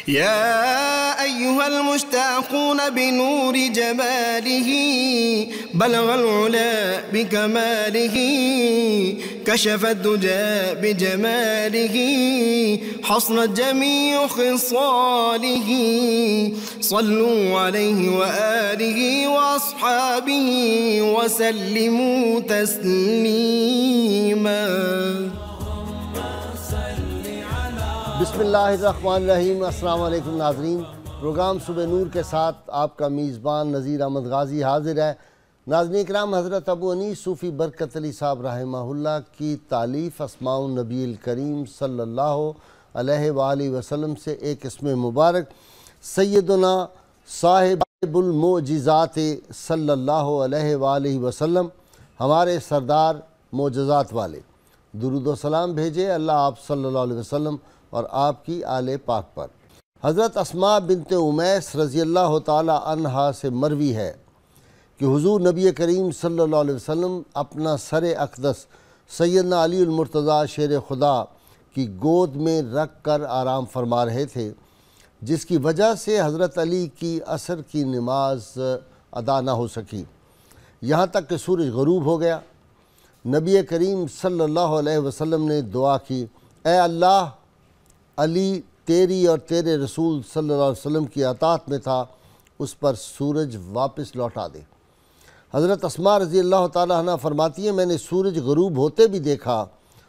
يا أيها المشتاقون بنور جماله بلغ العلا بكماله كشف الدجى بجماله حصلت جميع خصاله صلوا عليه وآله وأصحابه وسلموا تسليما. بسم اللہ الرحمن الرحیم. السلام علیکم ناظرین. پروگرام صبح نور کے ساتھ آپ کا میزبان نذیر احمد غازی حاضر ہے. ناظرین اکرام، حضرت ابو انیس صوفی برکت علی صاحب رحمہ اللہ کی تالیف اسماء النبی الکریم صلی اللہ علیہ وآلہ وسلم سے ایک اسم مبارک سیدنا صاحب المعجزات صلی اللہ علیہ وآلہ وسلم، ہمارے سردار معجزات والے، درود و سلام بھیجے اللہ آپ صلی اللہ علیہ وسلم اور آپ کی آل پاک پر. حضرت اسماء بنت امیس رضی اللہ تعالی عنہا سے مروی ہے کہ حضور نبی کریم صلی اللہ علیہ وسلم اپنا سر اقدس سیدنا علی المرتضیٰ شیر خدا کی گود میں رکھ کر آرام فرما رہے تھے، جس کی وجہ سے حضرت علی کی عصر کی نماز ادا نہ ہو سکی، یہاں تک کہ سورج غروب ہو گیا. نبی کریم صلی اللہ علیہ وسلم نے دعا کی، اے اللہ، علی تیری اور تیرے رسول صلی اللہ علیہ وسلم کی اطاعت میں تھا، اس پر سورج واپس لوٹا دے. حضرت اسماء رضی اللہ تعالیٰ عنہ فرماتی ہیں، میں نے سورج غروب ہوتے بھی دیکھا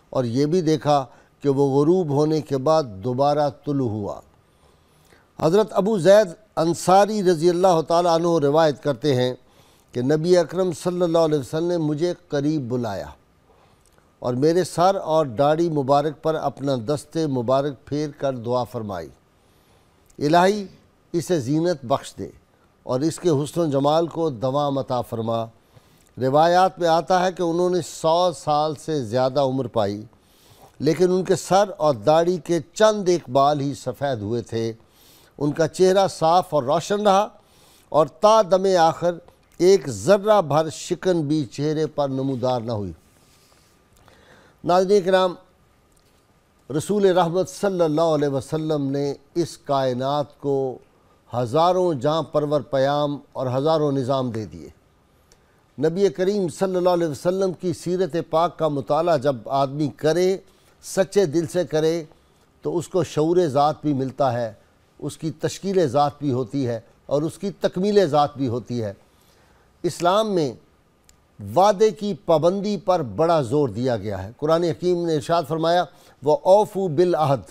اور یہ بھی دیکھا کہ وہ غروب ہونے کے بعد دوبارہ طلوع ہوا. حضرت ابو زید انصاری رضی اللہ تعالیٰ عنہ روایت کرتے ہیں کہ نبی اکرم صلی اللہ علیہ وسلم نے مجھے قریب بلایا اور میرے سر اور داڑھی مبارک پر اپنا دست مبارک پھیر کر دعا فرمائی، الہی اسے زینت بخش دے اور اس کے حسن و جمال کو دوام عطا فرما. روایات میں آتا ہے کہ انہوں نے 100 سال سے زیادہ عمر پائی، لیکن ان کے سر اور داڑھی کے چند ایک بال ہی سفید ہوئے تھے. ان کا چہرہ صاف اور روشن رہا اور تا دم آخر ایک ذرہ بھر شکن بھی چہرے پر نمودار نہ ہوئی. ناظرین کرام، رسول رحمت صلی اللہ علیہ وسلم نے اس کائنات کو ہزاروں جاں پرور پیام اور ہزاروں نظام دے دیے. نبی کریم صلی اللہ علیہ وسلم کی سیرت پاک کا مطالعہ جب آدمی کرے، سچے دل سے کرے، تو اس کو شعور ذات بھی ملتا ہے، اس کی تشکیل ذات بھی ہوتی ہے اور اس کی تکمیل ذات بھی ہوتی ہے. اسلام میں وعدے کی پابندی پر بڑا زور دیا گیا ہے. قرآن حکیم نے ارشاد فرمایا، وَأَوْفُوا بِالْعَهْدِ،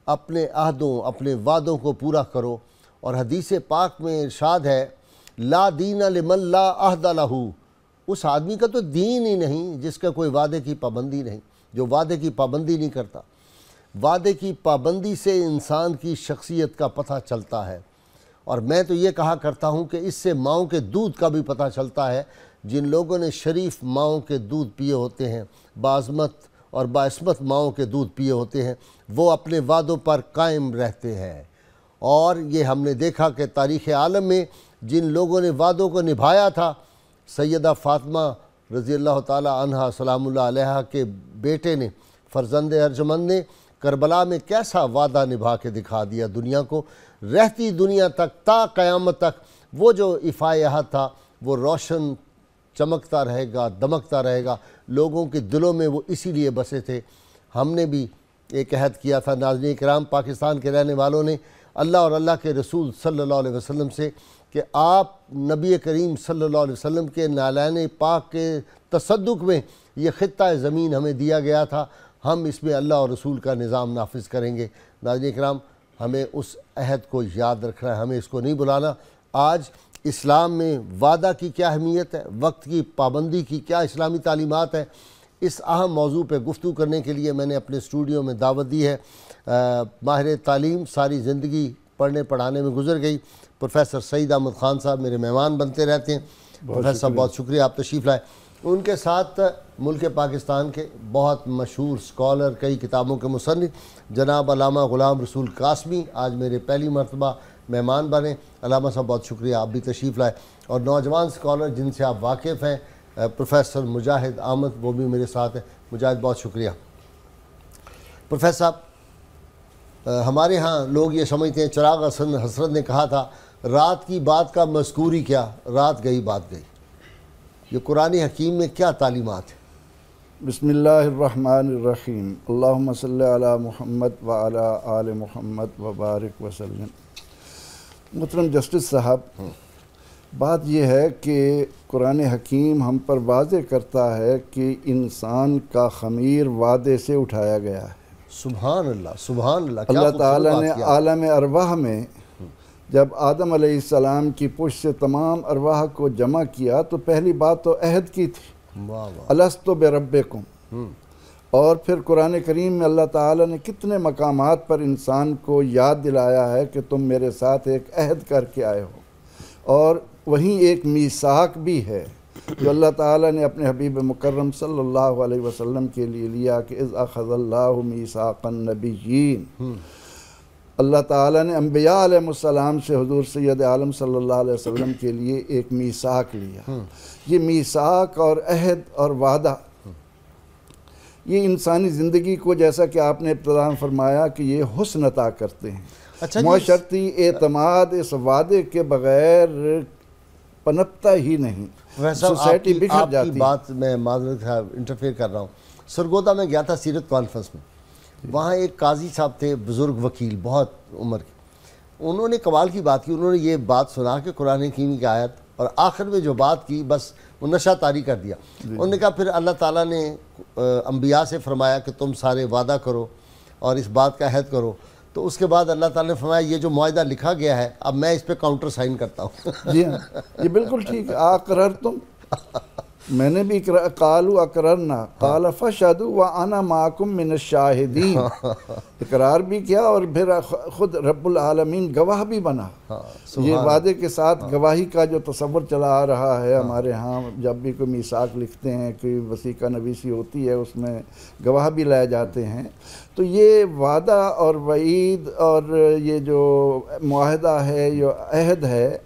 اپنے عہدوں، اپنے وعدوں کو پورا کرو. اور حدیث پاک میں ارشاد ہے، لا دین لمن لا عہد لہ، اس آدمی کا تو دین ہی نہیں جس کا کوئی وعدے کی پابندی نہیں، جو وعدے کی پابندی نہیں کرتا. وعدے کی پابندی سے انسان کی شخصیت کا پتہ چلتا ہے. اور میں تو یہ کہا کرتا ہوں کہ اس سے ماؤں کے دودھ کا بھی پتہ چلتا ہے. جن لوگوں نے شریف ماؤں کے دودھ پیے ہوتے ہیں، باعظمت اور باعصمت ماؤں کے دودھ پیے ہوتے ہیں، وہ اپنے وعدوں پر قائم رہتے ہیں. اور یہ ہم نے دیکھا کہ تاریخ عالم میں جن لوگوں نے وعدوں کو نبھایا تھا، سیدہ فاطمہ رضی اللہ تعالی عنہا سلام اللہ علیہا کے بیٹے نے، فرزند ارجمند نے کربلا میں کیسا وعدہ نبھا کے دکھا دیا دنیا کو. رہتی دنیا تک تا قیامت تک وہ جو ایفائے عہد تھا وہ روشن چمکتا رہے گا، دمکتا رہے گا. لوگوں کے دلوں میں وہ اسی لیے بسے تھے. ہم نے بھی ایک عہد کیا تھا ناظرین کرام، پاکستان کے رہنے والوں نے اللہ اور اللہ کے رسول صلی اللہ علیہ وسلم سے، کہ آپ نبی کریم صلی اللہ علیہ وسلم کے نالین پاک کے تصدق میں یہ خطہ زمین ہمیں دیا گیا تھا، ہم اس میں اللہ اور رسول کا نظام نافذ کریں گے. ناظرین کرام، ہمیں اس عہد کو یاد رکھنا ہے، ہمیں اس کو نہیں بلانا. آج اسلام میں وعدہ کی کیا اہمیت ہے، وقت کی پابندی کی کیا اسلامی تعلیمات ہے، اس اہم موضوع پہ گفتگو کرنے کے لیے میں نے اپنے اسٹوڈیو میں دعوت دی ہے ماہر تعلیم، ساری زندگی پڑھنے پڑھانے میں گزر گئی، پروفیسر سعید احمد خان صاحب میرے مہمان بنتے رہتے ہیں. پروفیسر صاحب بہت شکریہ آپ تشریف لائے. ان کے ساتھ ملک پاکستان کے بہت مشہور سکالر، کئی کتابوں کے مصنف جناب علامہ غلام رسول قاسمی آج میرے پہلی مرتبہ مہمان بنے. علامہ صاحب بہت شکریہ آپ بھی تشریف لائے. اور نوجوان سکالر جن سے آپ واقف ہیں پروفیسر مجاہد احمد، وہ بھی میرے ساتھ ہیں. مجاہد بہت شکریہ. پروفیسر صاحب، ہمارے ہاں لوگ یہ سمجھتے ہیں چراغ حسرت نے کہا تھا رات کی بات کا مذکور ہی کیا، رات گئی بات گئی. یہ قرآن حکیم میں کیا تعلیمات ہیں؟ بسم اللہ الرحمن الرحیم. اللہم صلی علی محمد وعلی آل محمد وبارک وسلم. محترم جسٹس صاحب، بات یہ ہے کہ قرآن حکیم ہم پر واضح کرتا ہے کہ انسان کا خمیر وعدے سے اٹھایا گیا ہے. سبحان اللہ سبحان اللہ. اللہ تعالیٰ نے عالم ارواح میں جب آدم علیہ السلام کی پشت سے تمام ارواح کو جمع کیا تو پہلی بات تو عہد کی تھی، الست بربکم. اور پھر قرآن کریم میں اللہ تعالیٰ نے کتنے مقامات پر انسان کو یاد دلایا ہے کہ تم میرے ساتھ ایک عہد کر کے آئے ہو. اور وہیں ایک میثاق بھی ہے جو اللہ تعالیٰ نے اپنے حبیب مکرم صلی اللہ علیہ وسلم کے لیے لیا کہ اذ اخذ اللہ میثاق النبیین. اللہ تعالیٰ نے انبیاء علیہ السلام سے حضور سید عالم صلی اللہ علیہ وسلم کے لیے ایک میثاق لیا. یہ میثاق اور عہد اور وعدہ یہ انسانی زندگی کو، جیسا کہ آپ نے ابتداء فرمایا، کہ یہ حسن عطا کرتے ہیں. معاشرتی اعتماد اس وعدے کے بغیر پنپتا ہی نہیں. سوسائٹی بکھر جاتی. آپ کی بات میں معذرت انٹرفیئر کر رہا ہوں. سرگودا میں گیا تھا سیرت کانفرنس میں، وہاں ایک قاضی صاحب تھے، بزرگ وکیل، بہت عمر کے. انہوں نے کمال کی بات کی. انہوں نے یہ بات سنا کہ قرآن حکیم کی آیت، اور آخر میں جو بات کی بس وہ نشہ طاری کر دیا. انہوں نے کہا پھر اللہ تعالیٰ نے انبیاء سے فرمایا کہ تم سارے وعدہ کرو اور اس بات کا عہد کرو. تو اس کے بعد اللہ تعالیٰ نے فرمایا یہ جو معاہدہ لکھا گیا ہے اب میں اس پہ کاؤنٹر سائن کرتا ہوں. جی ہاں، یہ بالکل ٹھیک ہے. اقررتم، میں نے بھی قالوا اقررنا قال فاشهدوا وانا معكم من الشاہدین. اقرار بھی کیا اور پھر خود رب العالمین گواہ بھی بنا. یہ وعدے کے ساتھ گواہی کا جو تصور چلا آ رہا ہے ہمارے ہاں، جب بھی کوئی میثاق لکھتے ہیں، کوئی وثیقہ نویسی ہوتی ہے، اس میں گواہ بھی لائے جاتے ہیں. تو یہ وعدہ اور وعید اور یہ جو معاہدہ ہے، یہ عہد ہے،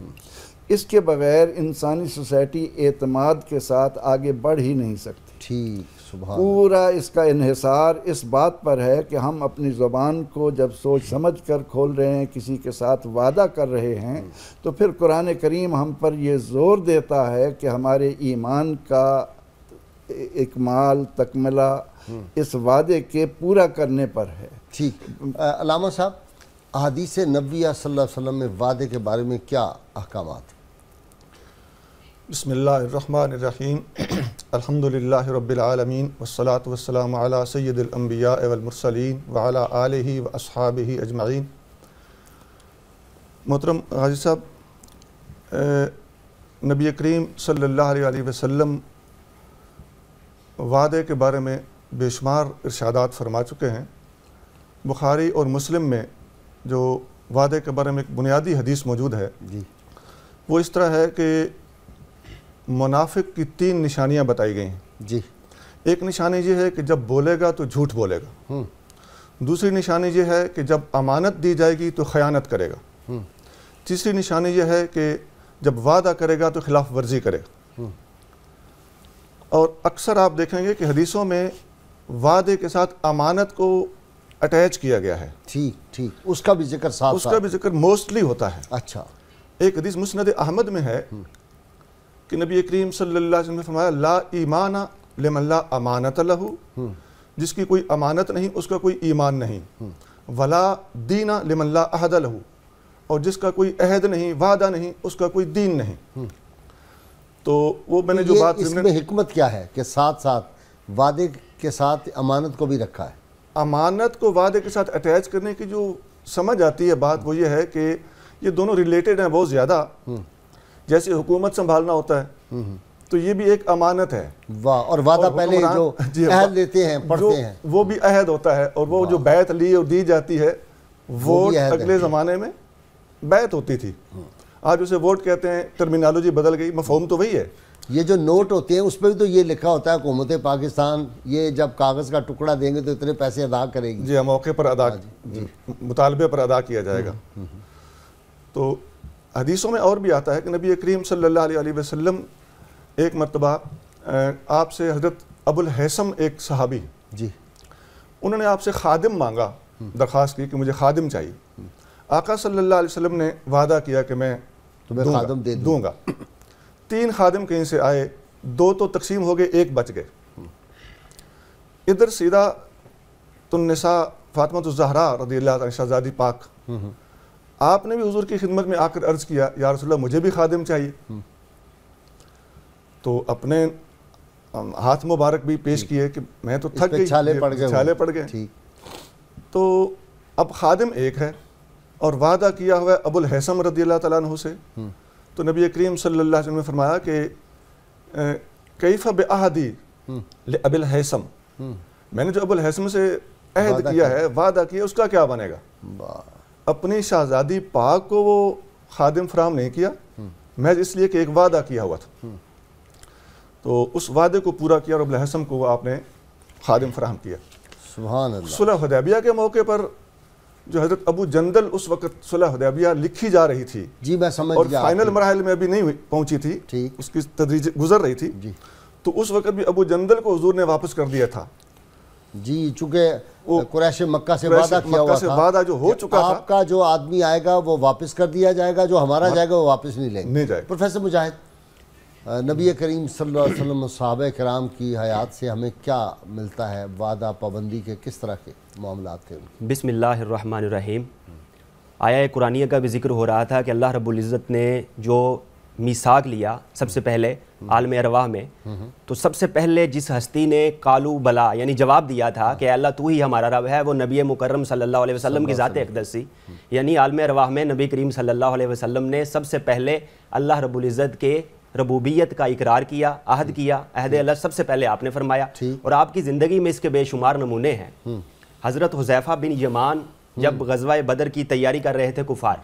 اس کے بغیر انسانی سوسائٹی اعتماد کے ساتھ آگے بڑھ ہی نہیں سکتی. ٹھیک، سبحان. پورا اس کا انحصار اس بات پر ہے کہ ہم اپنی زبان کو جب سوچ سمجھ کر کھول رہے ہیں، کسی کے ساتھ وعدہ کر رہے ہیں، تو پھر قرآن کریم ہم پر یہ زور دیتا ہے کہ ہمارے ایمان کا اکمال، تکملہ اس وعدے کے پورا کرنے پر ہے. ٹھیک. علامہ صاحب، احادیث نبویہ صلی اللہ علیہ وسلم میں وعدے کے بارے میں کیا احکامات ہیں؟ بسم اللہ الرحمن الرحیم. الحمدللہ رب العالمین والصلاة والسلام علی سید الانبیاء والمرسلین وعلی آلہ واصحابہ اجمعین. محترم غازی صاحب، نبی کریم صلی اللہ علیہ وسلم وعدے کے بارے میں بے شمار ارشادات فرما چکے ہیں. بخاری اور مسلم میں جو وعدے کے بارے میں ایک بنیادی حدیث موجود ہے، وہ اس طرح ہے کہ منافق کی 3 نشانیاں بتائی گئی ہیں. جی. ایک نشانی یہ ہے کہ جب بولے گا تو جھوٹ بولے گا. دوسری نشانی یہ ہے کہ جب امانت دی جائے گی تو خیانت کرے گا. تیسری نشانی یہ ہے کہ جب وعدہ کرے گا تو خلاف ورزی کرے گا. اور اکثر آپ دیکھیں گے کہ حدیثوں میں وعدے کے ساتھ امانت کو اٹیچ کیا گیا ہے. ٹھیک. اس کا بھی ذکر ساتھ، اس کا بھی ذکر موسٹلی ہوتا ہے. اچھا. ایک حدیث مسند احمد میں ہے کہ نبی کریم صلی اللہ علیہ وسلم نے فرمایا لا ایمان لمن لا امانت لہ، جس کی کوئی امانت نہیں اس کا کوئی ایمان نہیں. ولا دین لمن لا عہد لہ، اور جس کا کوئی عہد نہیں، وعدہ نہیں، اس کا کوئی دین نہیں. تو وہ میں نے جو بات، اس میں حکمت کیا ہے کہ ساتھ ساتھ وعدے کے ساتھ امانت کو بھی رکھا ہے؟ امانت کو وعدے کے ساتھ اٹیچ کرنے کی جو سمجھ آتی ہے بات، وہ یہ ہے کہ یہ دونوں ریلیٹڈ ہیں بہت زیادہ. جیسے حکومت سنبھالنا ہوتا ہے تو یہ بھی ایک امانت ہے. اور وعدہ پہلے جو عہد لیتے ہیں، پڑھتے ہیں، وہ بھی عہد ہوتا ہے. اور وہ جو بیعت لی اور دی جاتی ہے، ووٹ اگلے زمانے میں بیعت ہوتی تھی. آج اسے ووٹ کہتے ہیں، ٹرمینالوجی بدل گئی، مفہوم تو وہی ہے. یہ جو نوٹ ہوتے ہیں اس پہ بھی تو یہ لکھا ہوتا ہے حکومت پاکستان یہ جب کاغذ کا ٹکڑا دیں گے تو اتنے پیسے ادا کرے گی. جی، موقع پر ادا، مطالبے پر ادا کیا جائے گا. تو حدیثوں میں اور بھی آتا ہے کہ نبی کریم صلی اللہ علیہ وسلم ایک مرتبہ آپ سے حضرت ابو الحیثم ایک صحابی، جی، انہوں نے آپ سے خادم مانگا درخواست کی کہ مجھے خادم چاہیے. آقا صلی اللہ علیہ وسلم نے وعدہ کیا کہ میں تمہیں خادم دوں گا. 3 خادم کہیں سے آئے, 2 تو تقسیم ہو گئے, 1 بچ گئے. ادھر سیدہ النساء فاطمہ الزہرا رضی اللہ عنہا شہزادی پاک, آپ نے بھی حضور کی خدمت میں آ کر عرض کیا یا رسول اللہ مجھے بھی خادم چاہیے. تو اپنے ہاتھ مبارک بھی پیش کیے کہ میں تو تھک گئی, چھالے پڑ گئے. تو اب خادم ایک ہے اور وعدہ کیا ہوا ہے ابو الحیثم رضی اللہ تعالیٰ عنہ سے. تو نبی کریم صلی اللہ علیہ وسلم نے فرمایا کہ کیف بعہدی لابی الحیثم, میں نے جو ابو الحیثم سے عہد کیا ہے, وعدہ کیا, اس کا کیا بنے گا؟ اپنی شہزادی پاک کو وہ خادم فراہم نہیں کیا, محض اس لیے کہ ایک وعدہ کیا ہوا تھا. تو اس وعدے کو پورا کیا اور ابو الحیثم کو آپ نے خادم فراہم کیا. سبحان اللہ. صلح حدیبیہ کے موقع پر جو حضرت ابو جندل اس وقت صلح حدیبیہ لکھی جا رہی تھی, جی میں سمجھ اور گیا, فائنل مراحل میں ابھی نہیں پہنچی تھی, اس کی تدریج گزر رہی تھی. تو اس وقت بھی ابو جندل کو حضور نے واپس کر دیا تھا. جی چونکہ قریش مکہ سے وعدہ کیا ہوا تھا, وعدہ جو ہو چکا تھا, آپ کا جو آدمی آئے گا وہ واپس کر دیا جائے گا, جو ہمارا جائے گا وہ واپس نہیں لیں گے. پروفیسر مجاہد, نبی کریم صلی اللہ علیہ وسلم صحابہ کرام کی حیات سے ہمیں کیا ملتا ہے؟ وعدہ پابندی کے کس طرح کے معاملات تھے؟ بسم اللہ الرحمن الرحیم. آیا قرآنیہ کا بھی ذکر ہو رہا تھا کہ اللہ رب العزت نے جو میثاق لیا سب سے پہلے عالم ارواح میں, تو سب سے پہلے جس ہستی نے قالو بلا یعنی جواب دیا تھا کہ اللہ تو ہی ہمارا رب ہے, وہ نبی مکرم صلی اللہ علیہ وسلم کی ذات اقدس سی. یعنی عالم ارواح میں نبی کریم صلی اللہ علیہ وسلم نے سب سے پہلے اللہ رب العزت کے ربوبیت کا اقرار کیا, عہد کیا. عہد اللہ سب سے پہلے آپ نے فرمایا, اور آپ کی زندگی میں اس کے بے شمار نمونے ہیں. حضرت حذیفہ بن یمان جب غزوہ بدر کی تیاری کر رہے تھے کفار,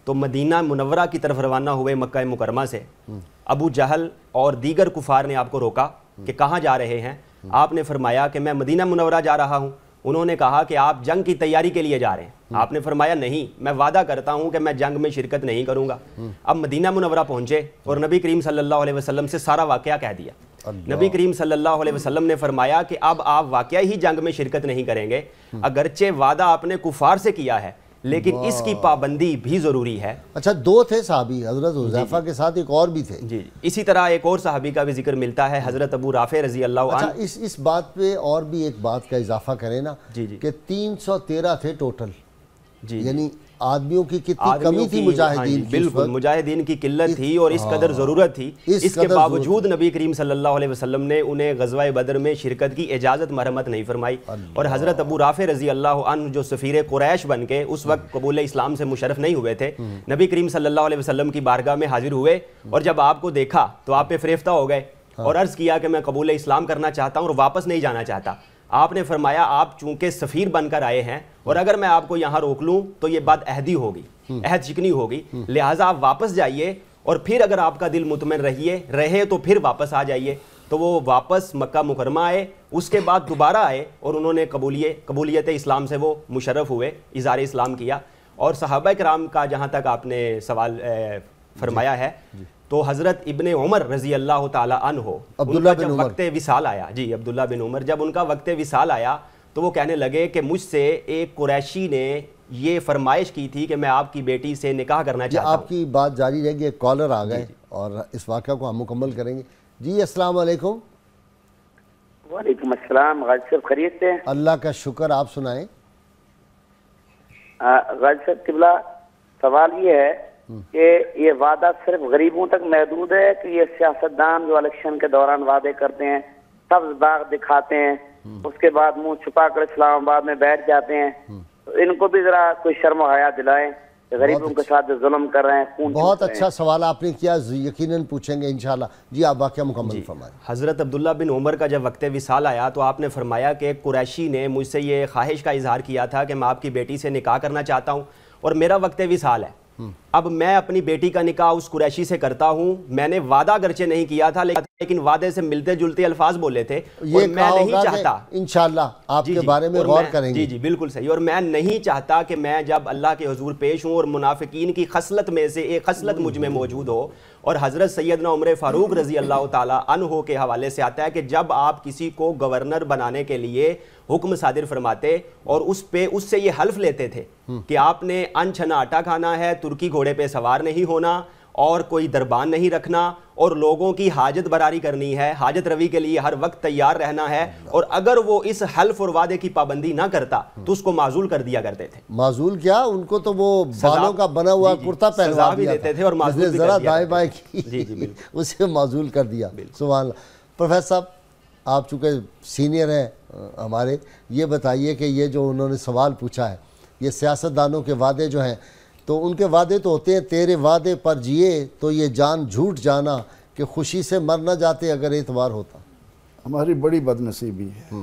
تو مدینہ منورہ کی طرف روانہ ہوئے مکہ مکرمہ سے. ابو جہل اور دیگر کفار نے آپ کو روکا کہ کہاں جا رہے ہیں؟ آپ نے فرمایا کہ میں مدینہ منورہ جا رہا ہوں. انہوں نے کہا کہ آپ جنگ کی تیاری کے لیے جا رہے ہیں. آپ نے فرمایا نہیں, میں وعدہ کرتا ہوں کہ میں جنگ میں شرکت نہیں کروں گا. اب مدینہ منورہ پہنچے اور نبی کریم صلی اللہ علیہ وسلم سے سارا واقعہ کہہ دیا. نبی کریم صلی اللہ علیہ وسلم نے فرمایا کہ اب آپ واقعہ ہی جنگ میں شرکت نہیں کریں گے, اگرچہ وعدہ آپ نے کفار سے کیا ہے لیکن اس کی پابندی بھی ضروری ہے. اچھا 2 تھے صحابی, حضرت حذیفہ کے ساتھ ایک اور بھی تھے. جی اسی طرح ایک اور صحابی کا بھی ذکر ملتا ہے, حضرت ابو رافع رضی اللہ عنہ. اچھا اس بات پہ اور بھی ایک بات کا اضافہ کریں نا, کہ 313 تھے ٹوٹل, یعنی آدمیوں کی کتنی کمی تھی مجاہدین کی. بالکل مجاہدین کی قلت تھی اور اس قدر ضرورت تھی, اس کے باوجود نبی کریم صلی اللہ علیہ وسلم نے انہیں غزوہ بدر میں شرکت کی اجازت مرحمت نہیں فرمائی. اور حضرت ابو رافع رضی اللہ عنہ جو سفیر قریش بن کے اس وقت قبول اسلام سے مشرف نہیں ہوئے تھے, نبی کریم صلی اللہ علیہ وسلم کی بارگاہ میں حاضر ہوئے, اور جب آپ کو دیکھا تو آپ پہ فریفتہ ہو گئے اور عرض کیا کہ میں قبول اسلام کرنا چاہتا ہوں اور واپس نہیں جانا چاہتا. آپ نے فرمایا آپ چونکہ سفیر بن کر آئے ہیں اور اگر میں آپ کو یہاں روک لوں تو یہ بات عہدی ہوگی, عہد شکنی ہوگی, لہٰذا آپ واپس جائیے اور پھر اگر آپ کا دل مطمئن رہے تو پھر واپس آ جائیے. تو وہ واپس مکہ مکرمہ آئے, اس کے بعد دوبارہ آئے اور انہوں نے قبولیت اسلام سے وہ مشرف ہوئے, اظہار اسلام کیا. اور صحابہ کرام کا جہاں تک آپ نے سوال فرمایا ہے, تو حضرت ابن عمر رضی اللہ تعالی عنہ عبداللہ بن عمر وقت وصال آیا, جی عبداللہ بن عمر, جب ان کا وقت وصال آیا تو وہ کہنے لگے کہ مجھ سے ایک قریشی نے یہ فرمائش کی تھی کہ میں آپ کی بیٹی سے نکاح کرنا چاہتا ہوں. آپ کی بات جاری رہے گی, ایک کالر آ گئے اور اس واقعہ کو ہم مکمل کریں گے. جی السلام علیکم. وعلیکم السلام. غازی صاحب خیریت سے؟ اللہ کا شکر, آپ سنائیں. غازی صاحب قبلہ, سوال یہ ہے کہ یہ وعدہ صرف غریبوں تک محدود ہے کہ یہ سیاستدان جو الیکشن کے دوران وعدے کرتے ہیں, سبز باغ دکھاتے ہیں, اس کے بعد منہ چھپا کر اسلام آباد میں بیٹھ جاتے ہیں, تو ان کو بھی ذرا کوئی شرم و حیا دلائیں, غریبوں کے ساتھ ظلم کر رہے ہیں. بہت اچھا سوال آپ نے کیا, یقیناً پوچھیں گے انشاءاللہ. جی آپ واقعہ مکمل فرمائیں. حضرت عبداللہ بن عمر کا جب وقت وصال آیا تو آپ نے فرمایا کہ ایک قریشی نے مجھ سے یہ خواہش کا اظہار کیا تھا کہ میں آپ کی بیٹی سے نکاح کرنا چاہتا ہوں اور میرا وقت وصال ہے, اب میں اپنی بیٹی کا نکاح اس قریشی سے کرتا ہوں، میں نے وعدہ اگرچہ نہیں کیا تھا لیکن وعدے سے ملتے جلتے الفاظ بولے تھے، اور میں نہیں چاہتا انشاءاللہ آپ کے بارے میں غور کریں گے. جی بالکل صحیح. اور میں نہیں چاہتا کہ میں جب اللہ کے حضور پیش ہوں اور منافقین کی خصلت میں سے ایک خصلت مجھ میں موجود ہو. اور حضرت سیدنا عمر فاروق رضی اللہ تعالیٰ عنہ کے حوالے سے آتا ہے کہ جب آپ کسی کو گورنر بنانے کے لیے حکم صادر فرماتے اور اس سے یہ حلف لیتے تھے کہ آپ نے ان چھنا آٹا کھانا ہے، ترکی گھوڑے پہ سوار نہیں ہونا اور کوئی دربان نہیں رکھنا اور لوگوں کی حاجت براری کرنی ہے، حاجت روی کے لیے ہر وقت تیار رہنا ہے، اور اگر وہ اس حلف اور وعدے کی پابندی نہ کرتا تو اس کو معزول کر دیا کرتے تھے. معزول کیا، ان کو تو وہ بالوں کا بنا ہوا کرتا پہنوا دیا دیتے تھے اور معزول بھی ذرا دائیں بائیں کی اسے معزول کر دیا. سبحان اللہ. پروفیسر صاحب آپ چونکہ سینئر ہیں ہمارے، یہ بتائیے کہ یہ جو انہوں نے سوال پوچھا ہے، یہ سیاستدانوں کے وعدے جو ہیں، تو ان کے وعدے تو ہوتے ہیں تیرے وعدے پر جیے تو یہ جان جھوٹ جانا کہ خوشی سے مر نہ جاتے اگر اعتبار ہوتا. ہماری بڑی بد نصیبی ہے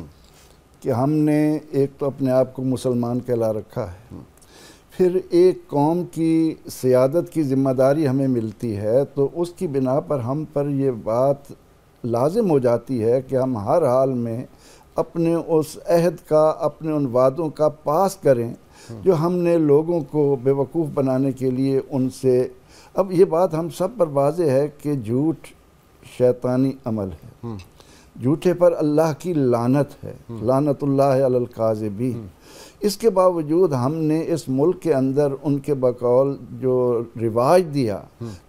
کہ ہم نے ایک تو اپنے آپ کو مسلمان کہلا رکھا ہے، پھر ایک قوم کی سیادت کی ذمہ داری ہمیں ملتی ہے تو اس کی بنا پر ہم پر یہ بات لازم ہو جاتی ہے کہ ہم ہر حال میں اپنے اس عہد کا، اپنے ان وعدوں کا پاس کریں جو ہم نے لوگوں کو بے وقوف بنانے کے لیے ان سے. اب یہ بات ہم سب پر واضح ہے کہ جھوٹ شیطانی عمل ہے، جھوٹے پر اللہ کی لعنت ہے، لعنت اللہ علی الکاذبین. اس کے باوجود ہم نے اس ملک کے اندر ان کے بقول جو رواج دیا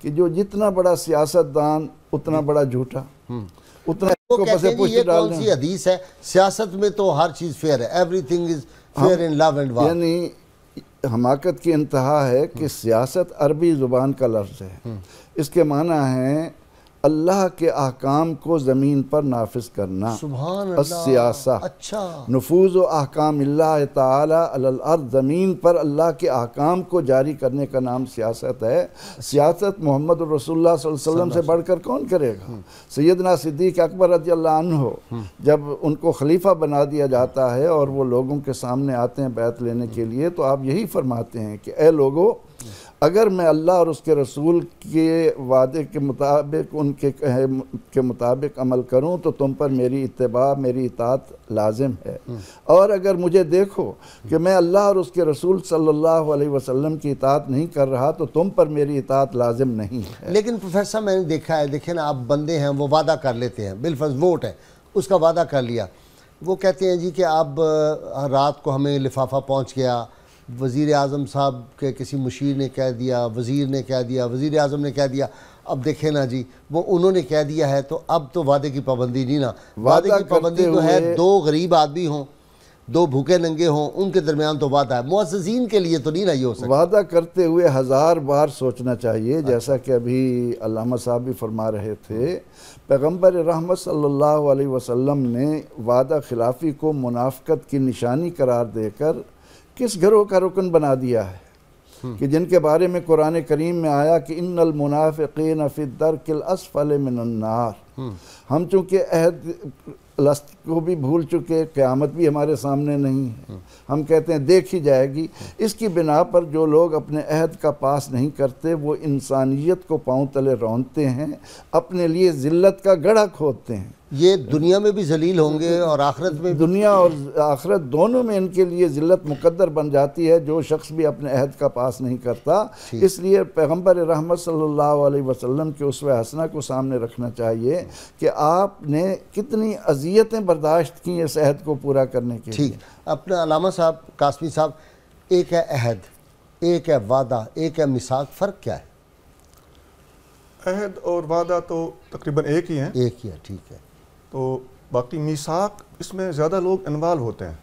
کہ جو جتنا بڑا سیاستدان اتنا بڑا جھوٹا، اتنا وہ کہتے ہیں یہ کون سی حدیث ہے، سیاست میں تو ہر چیز فیئر ہے، everything is fair in love and war. یعنی حماقت کی انتہا ہے کہ سیاست عربی زبان کا لفظ ہے، اس کے معنی ہے اللہ کے احکام کو زمین پر نافذ کرنا. سبحان اللہ. السیاسہ، اچھا، نفوذ و احکام اللہ تعالی علی الارض، زمین پر اللہ کے احکام کو جاری کرنے کا نام سیاست ہے. سیاست محمد رسول اللہ صلی اللہ علیہ وسلم سے بڑھ کر کون کرے گا؟ سیدنا صدیق اکبر رضی اللہ عنہ جب ان کو خلیفہ بنا دیا جاتا ہے اور وہ لوگوں کے سامنے آتے ہیں بیعت لینے کے لیے تو آپ یہی فرماتے ہیں کہ اے لوگو، اگر میں اللہ اور اس کے رسول کے وعدے کے مطابق ان کے مطابق عمل کروں تو تم پر میری اتباع، میری اطاعت لازم ہے، اور اگر مجھے دیکھو کہ میں اللہ اور اس کے رسول صلی اللہ علیہ وسلم کی اطاعت نہیں کر رہا تو تم پر میری اطاعت لازم نہیں ہے. لیکن پروفیسر میں نے دیکھا ہے، دیکھیں نا، آپ بندے ہیں وہ وعدہ کر لیتے ہیں، بالفرض ووٹ ہے اس کا وعدہ کر لیا، وہ کہتے ہیں جی کہ اب رات کو ہمیں لفافہ پہنچ گیا، وزیر اعظم صاحب کے کسی مشیر نے کہہ دیا، وزیر نے کہہ دیا، وزیر اعظم نے کہہ دیا، اب دیکھیں نا جی وہ انہوں نے کہہ دیا ہے تو اب تو وعدے کی پابندی نہیں نا. وعدے کی پابندی تو ہے دو غریب آدمی ہوں، دو بھوکے ننگے ہوں، ان کے درمیان تو وعدہ ہے، معززین کے لیے تو نہیں نا یہ ہو سکتا. وعدہ کرتے ہوئے ہزار بار سوچنا چاہیے، جیسا کہ ابھی علامہ صاحب بھی فرما رہے تھے. پیغمبر رحمت صلی اللہ علیہ وسلم نے وعدہ خلافی کو منافقت کی نشانی قرار دے کر کس گروہ کا رکن بنا دیا ہے کہ جن کے بارے میں قرآن کریم میں آیا کہ ان المنافقین فی الدرک الاسفل من النار. ہم چونکہ عہد لست کو بھی بھول چکے، قیامت بھی ہمارے سامنے نہیں ہے، ہم کہتے ہیں دیکھی جائے گی. اس کی بنا پر جو لوگ اپنے عہد کا پاس نہیں کرتے وہ انسانیت کو پاؤں تلے رونتے ہیں، اپنے لیے ذلت کا گڑھا کھودتے ہیں. یہ دنیا میں بھی ذلیل ہوں گے اور آخرت میں بھی. دنیا اور آخرت دونوں میں ان کے لیے ذلت مقدر بن جاتی ہے جو شخص بھی اپنے عہد کا پاس نہیں کرتا. اس لیے پیغمبر رحمت صلی اللہ علیہ وسلم کے اسوہ حسنہ کو سامنے رکھنا چاہیے کہ آپ نے کتنی اذیتیں برداشت کی اس عہد کو پورا کرنے کے لیے. ٹھیک. اپنا علامہ صاحب، قاسمی صاحب، ایک ہے عہد، ایک ہے وعدہ، ایک ہے میثاق، فرق کیا ہے؟ عہد اور وعدہ تو تقریباً ایک ہی ہیں. ایک ہی ہے، ٹھیک ہے. تو باقی میثاق اس میں زیادہ لوگ انوالو ہوتے ہیں.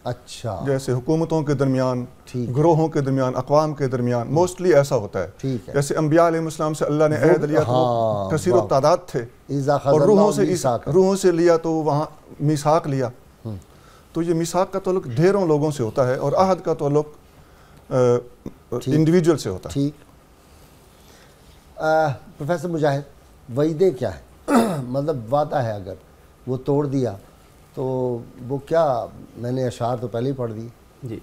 اچھا. جیسے حکومتوں کے درمیان، ٹھیک، گروہوں کے درمیان، اقوام کے درمیان موسٹلی ایسا ہوتا ہے. ٹھیک ہے. جیسے انبیاء علیہ السلام سے اللہ نے عہد لیا تو کثیر و تعداد تھے، اور روحوں سے لیا تو وہاں میثاق لیا. تو یہ میثاق کا تعلق ڈھیروں لوگوں سے ہوتا ہے اور عہد کا تعلق انڈیویجول سے ہوتا ہے. ٹھیک. پروفیسر مجاہد، وعدے کیا ہے؟ مطلب وعدہ ہے اگر وہ توڑ دیا تو وہ کیا؟ میں نے اشعار تو پہلے ہی پڑھ دی. جی،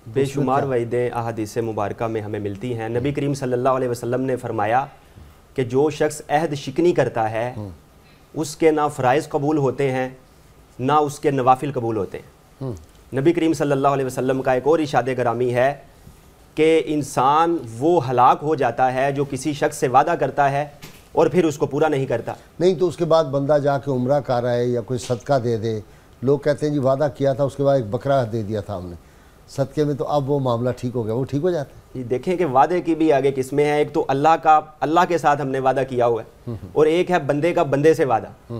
بے شمار وعیدیں احادیث مبارکہ میں ہمیں ملتی ہیں. نبی کریم صلی اللہ علیہ وسلم نے فرمایا کہ جو شخص عہد شکنی کرتا ہے اس کے نہ فرائض قبول ہوتے ہیں نہ اس کے نوافل قبول ہوتے ہیں. نبی کریم صلی اللہ علیہ وسلم کا ایک اور ارشاد گرامی ہے کہ انسان وہ ہلاک ہو جاتا ہے جو کسی شخص سے وعدہ کرتا ہے اور پھر اس کو پورا نہیں کرتا. نہیں تو اس کے بعد بندہ جا کے عمرہ کر رہا ہے یا کوئی صدقہ دے دے, لوگ کہتے ہیں جی وعدہ کیا تھا, اس کے بعد ایک بکرا دے دیا تھا ہم نے صدقے میں, تو اب وہ معاملہ ٹھیک ہو گیا, وہ ٹھیک ہو جاتا ہے؟ دیکھیں کہ وعدے کی بھی آگے قسمیں ہیں. ایک تو اللہ کے ساتھ ہم نے وعدہ کیا ہوا ہے, اور ایک ہے بندے کا بندے سے وعدہ.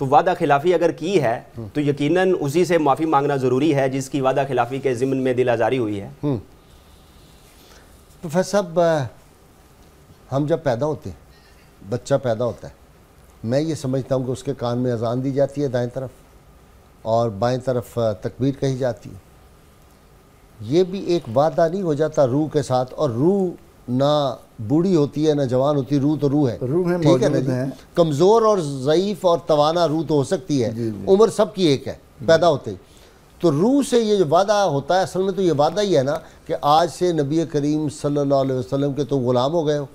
تو وعدہ خلافی اگر کی ہے تو یقیناً اسی سے معافی مانگنا ضروری ہے جس کی وعدہ خلافی کے ضمن میں دل آزاری ہوئی ہے. پروفیسر صاحب, ہم جب پیدا ہوتے ہیں, بچہ پیدا ہوتا ہے, میں یہ سمجھتا ہوں کہ اس کے کان میں اذان دی جاتی ہے دائیں طرف اور بائیں طرف تکبیر کہی جاتی ہے. یہ بھی ایک وعدہ نہیں ہو جاتا روح کے ساتھ؟ اور روح نہ بوڑھی ہوتی ہے نہ جوان ہوتی, روح تو روح ہے, ٹھیک ہے نا جی. کمزور اور ضعیف اور توانا روح تو ہو سکتی ہے, عمر سب کی ایک ہے پیدا ہوتے ہی. تو روح سے یہ جو وعدہ ہوتا ہے اصل میں تو یہ وعدہ ہی ہے نا کہ آج سے نبی کریم صلی اللہ علیہ وسلم کے تو غلام ہو گئے ہو,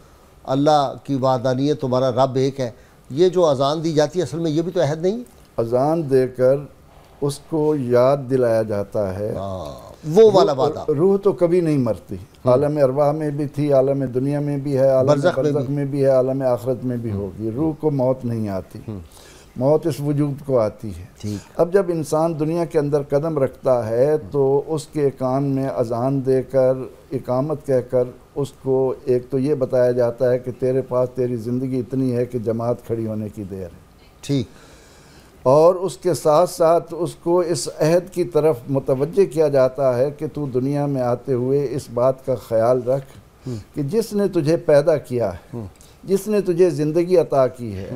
اللہ کی وحدانیت, تمہارا رب ایک ہے. یہ جو اذان دی جاتی ہے اصل میں یہ بھی تو عہد نہیں؟ اذان دے کر اس کو یاد دلایا جاتا ہے. وہ والا وعدہ. روح تو کبھی نہیں مرتی, عالم ارواح میں بھی تھی, عالم دنیا میں بھی ہے, عالم برزخ میں بھی ہے, عالم آخرت میں بھی ہوگی. روح کو موت نہیں آتی, موت اس وجود کو آتی ہے. اب جب انسان دنیا کے اندر قدم رکھتا ہے تو اس کے کان میں اذان دے کر, اقامت کہہ کر اس کو ایک تو یہ بتایا جاتا ہے کہ تیرے پاس تیری زندگی اتنی ہے کہ جماعت کھڑی ہونے کی دیر ہے. ٹھیک. اور اس کے ساتھ ساتھ اس کو اس عہد کی طرف متوجہ کیا جاتا ہے کہ تو دنیا میں آتے ہوئے اس بات کا خیال رکھ کہ جس نے تجھے پیدا کیا ہے, جس نے تجھے زندگی عطا کی ہے,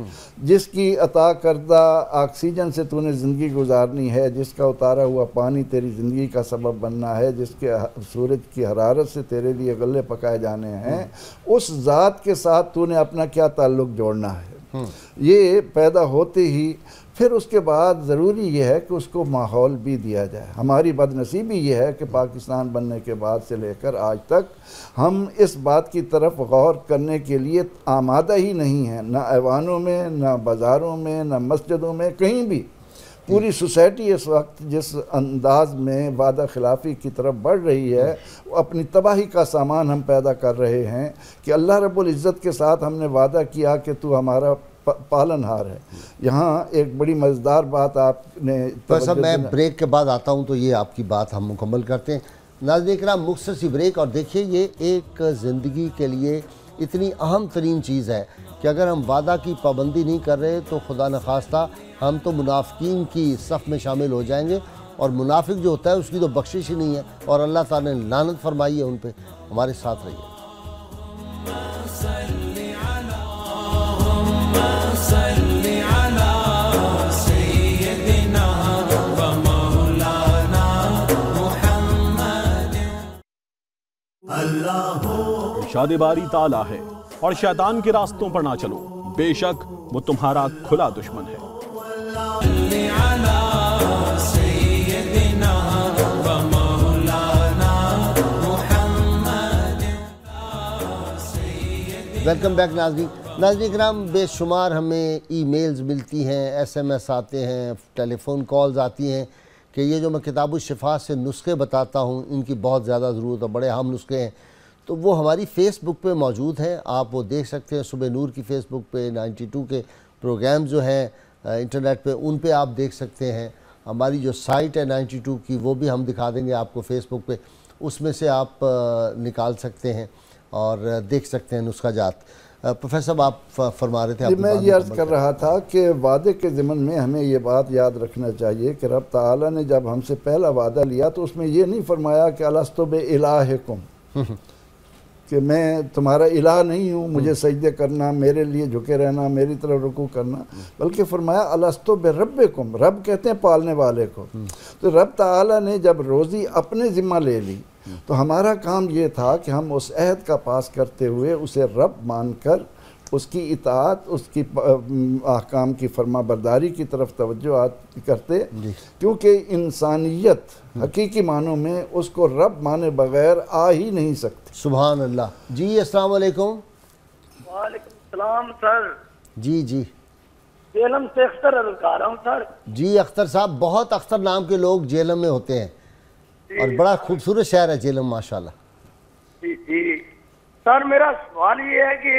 جس کی عطا کردہ آکسیجن سے تو نے زندگی گزارنی ہے, جس کا اتارا ہوا پانی تیری زندگی کا سبب بننا ہے, جس کے سورج کی حرارت سے تیرے لیے غلے پکائے جانے ہیں, اس ذات کے ساتھ تو نے اپنا کیا تعلق جوڑنا ہے. یہ پیدا ہوتے ہی پھر اس کے بعد ضروری یہ ہے کہ اس کو ماحول بھی دیا جائے. ہماری بد نصیبی یہ ہے کہ پاکستان بننے کے بعد سے لے کر آج تک ہم اس بات کی طرف غور کرنے کے لیے آمادہ ہی نہیں ہیں, نہ ایوانوں میں, نہ بازاروں میں, نہ مسجدوں میں, کہیں بھی. پوری سوسائٹی اس وقت جس انداز میں وعدہ خلافی کی طرف بڑھ رہی ہے, وہ اپنی تباہی کا سامان ہم پیدا کر رہے ہیں کہ اللہ رب العزت کے ساتھ ہم نے وعدہ کیا کہ تو ہمارا پالن ہار ہے. یہاں ایک بڑی مزیدار بات آپ نے, صاحب میں بریک کے بعد آتا ہوں تو یہ آپ کی بات ہم مکمل کرتے ہیں. ناظرین کرام, مختصر سی بریک, اور دیکھیے یہ ایک زندگی کے لیے اتنی اہم ترین چیز ہے کہ اگر ہم وعدہ کی پابندی نہیں کر رہے تو خدا نخواستہ ہم تو منافقین کی صف میں شامل ہو جائیں گے, اور منافق جو ہوتا ہے اس کی تو بخشش ہی نہیں ہے, اور اللہ تعالیٰ نے لعنت فرمائی ہے ان پہ. ہمارے ساتھ رہیے. ارشاد باری تعالیٰ ہے اور شیطان کے راستوں پر نہ چلو, بے شک وہ تمہارا کھلا دشمن ہے. ویلکم بیک ناظرین. ناظرین کرام, بے شمار ہمیں ای میلز ملتی ہیں, ایس ایم ایس آتے ہیں, ٹیلی فون کالز آتی ہیں کہ یہ جو میں کتاب الشفا سے نسخے بتاتا ہوں ان کی بہت زیادہ ضرورت ہے, بڑے اہم نسخے ہیں. تو وہ ہماری فیس بک پہ موجود ہیں, آپ وہ دیکھ سکتے ہیں. صبح نور کی فیس بک پہ 92 کے پروگرام جو ہیں انٹرنیٹ پہ, ان پہ آپ دیکھ سکتے ہیں. ہماری جو سائٹ ہے 92 کی وہ بھی ہم دکھا دیں گے آپ کو فیس بک پہ, اس میں سے آپ نکال سکتے ہیں اور دیکھ سکتے ہیں نسخہ جات. پروفیسر صاحب آپ فرما رہے تھے. میں یہ عرض کر رہا تھا کہ وعدے کے ضمن میں ہمیں یہ بات یاد رکھنا چاہیے کہ رب تعالیٰ نے جب ہم سے پہلا وعدہ لیا تو اس میں یہ نہیں فرمایا کہ الست بِإِلَٰهِكُمْ, کہ میں تمہارا الہ نہیں ہوں, مجھے سجدے کرنا, میرے لیے جھکے رہنا, میری طرف رکوع کرنا, بلکہ فرمایا الست بِرَبِّكُمْ, رب کہتے ہیں پالنے والے کو. تو رب تعالیٰ نے جب روزی اپنے ذمہ لے لی تو ہمارا کام یہ تھا کہ ہم اس عہد کا پاس کرتے ہوئے اسے رب مان کر اس کی اطاعت، اس کی احکام کی فرما برداری کی طرف توجہ کرتے، کیونکہ انسانیت حقیقی معنوں میں اس کو رب مانے بغیر آ ہی نہیں سکتی۔ سبحان اللہ۔ جی السلام علیکم۔ وعلیکم السلام سر۔ جی جی جیلم سے اختر عرض کر رہا ہوں سر۔ جی اختر صاحب، بہت اختر نام کے لوگ جیلم میں ہوتے ہیں اور بڑا خوبصورت شہر ہے جیلم ماشاءاللہ۔ جی جی سر، میرا سوال یہ ہے کہ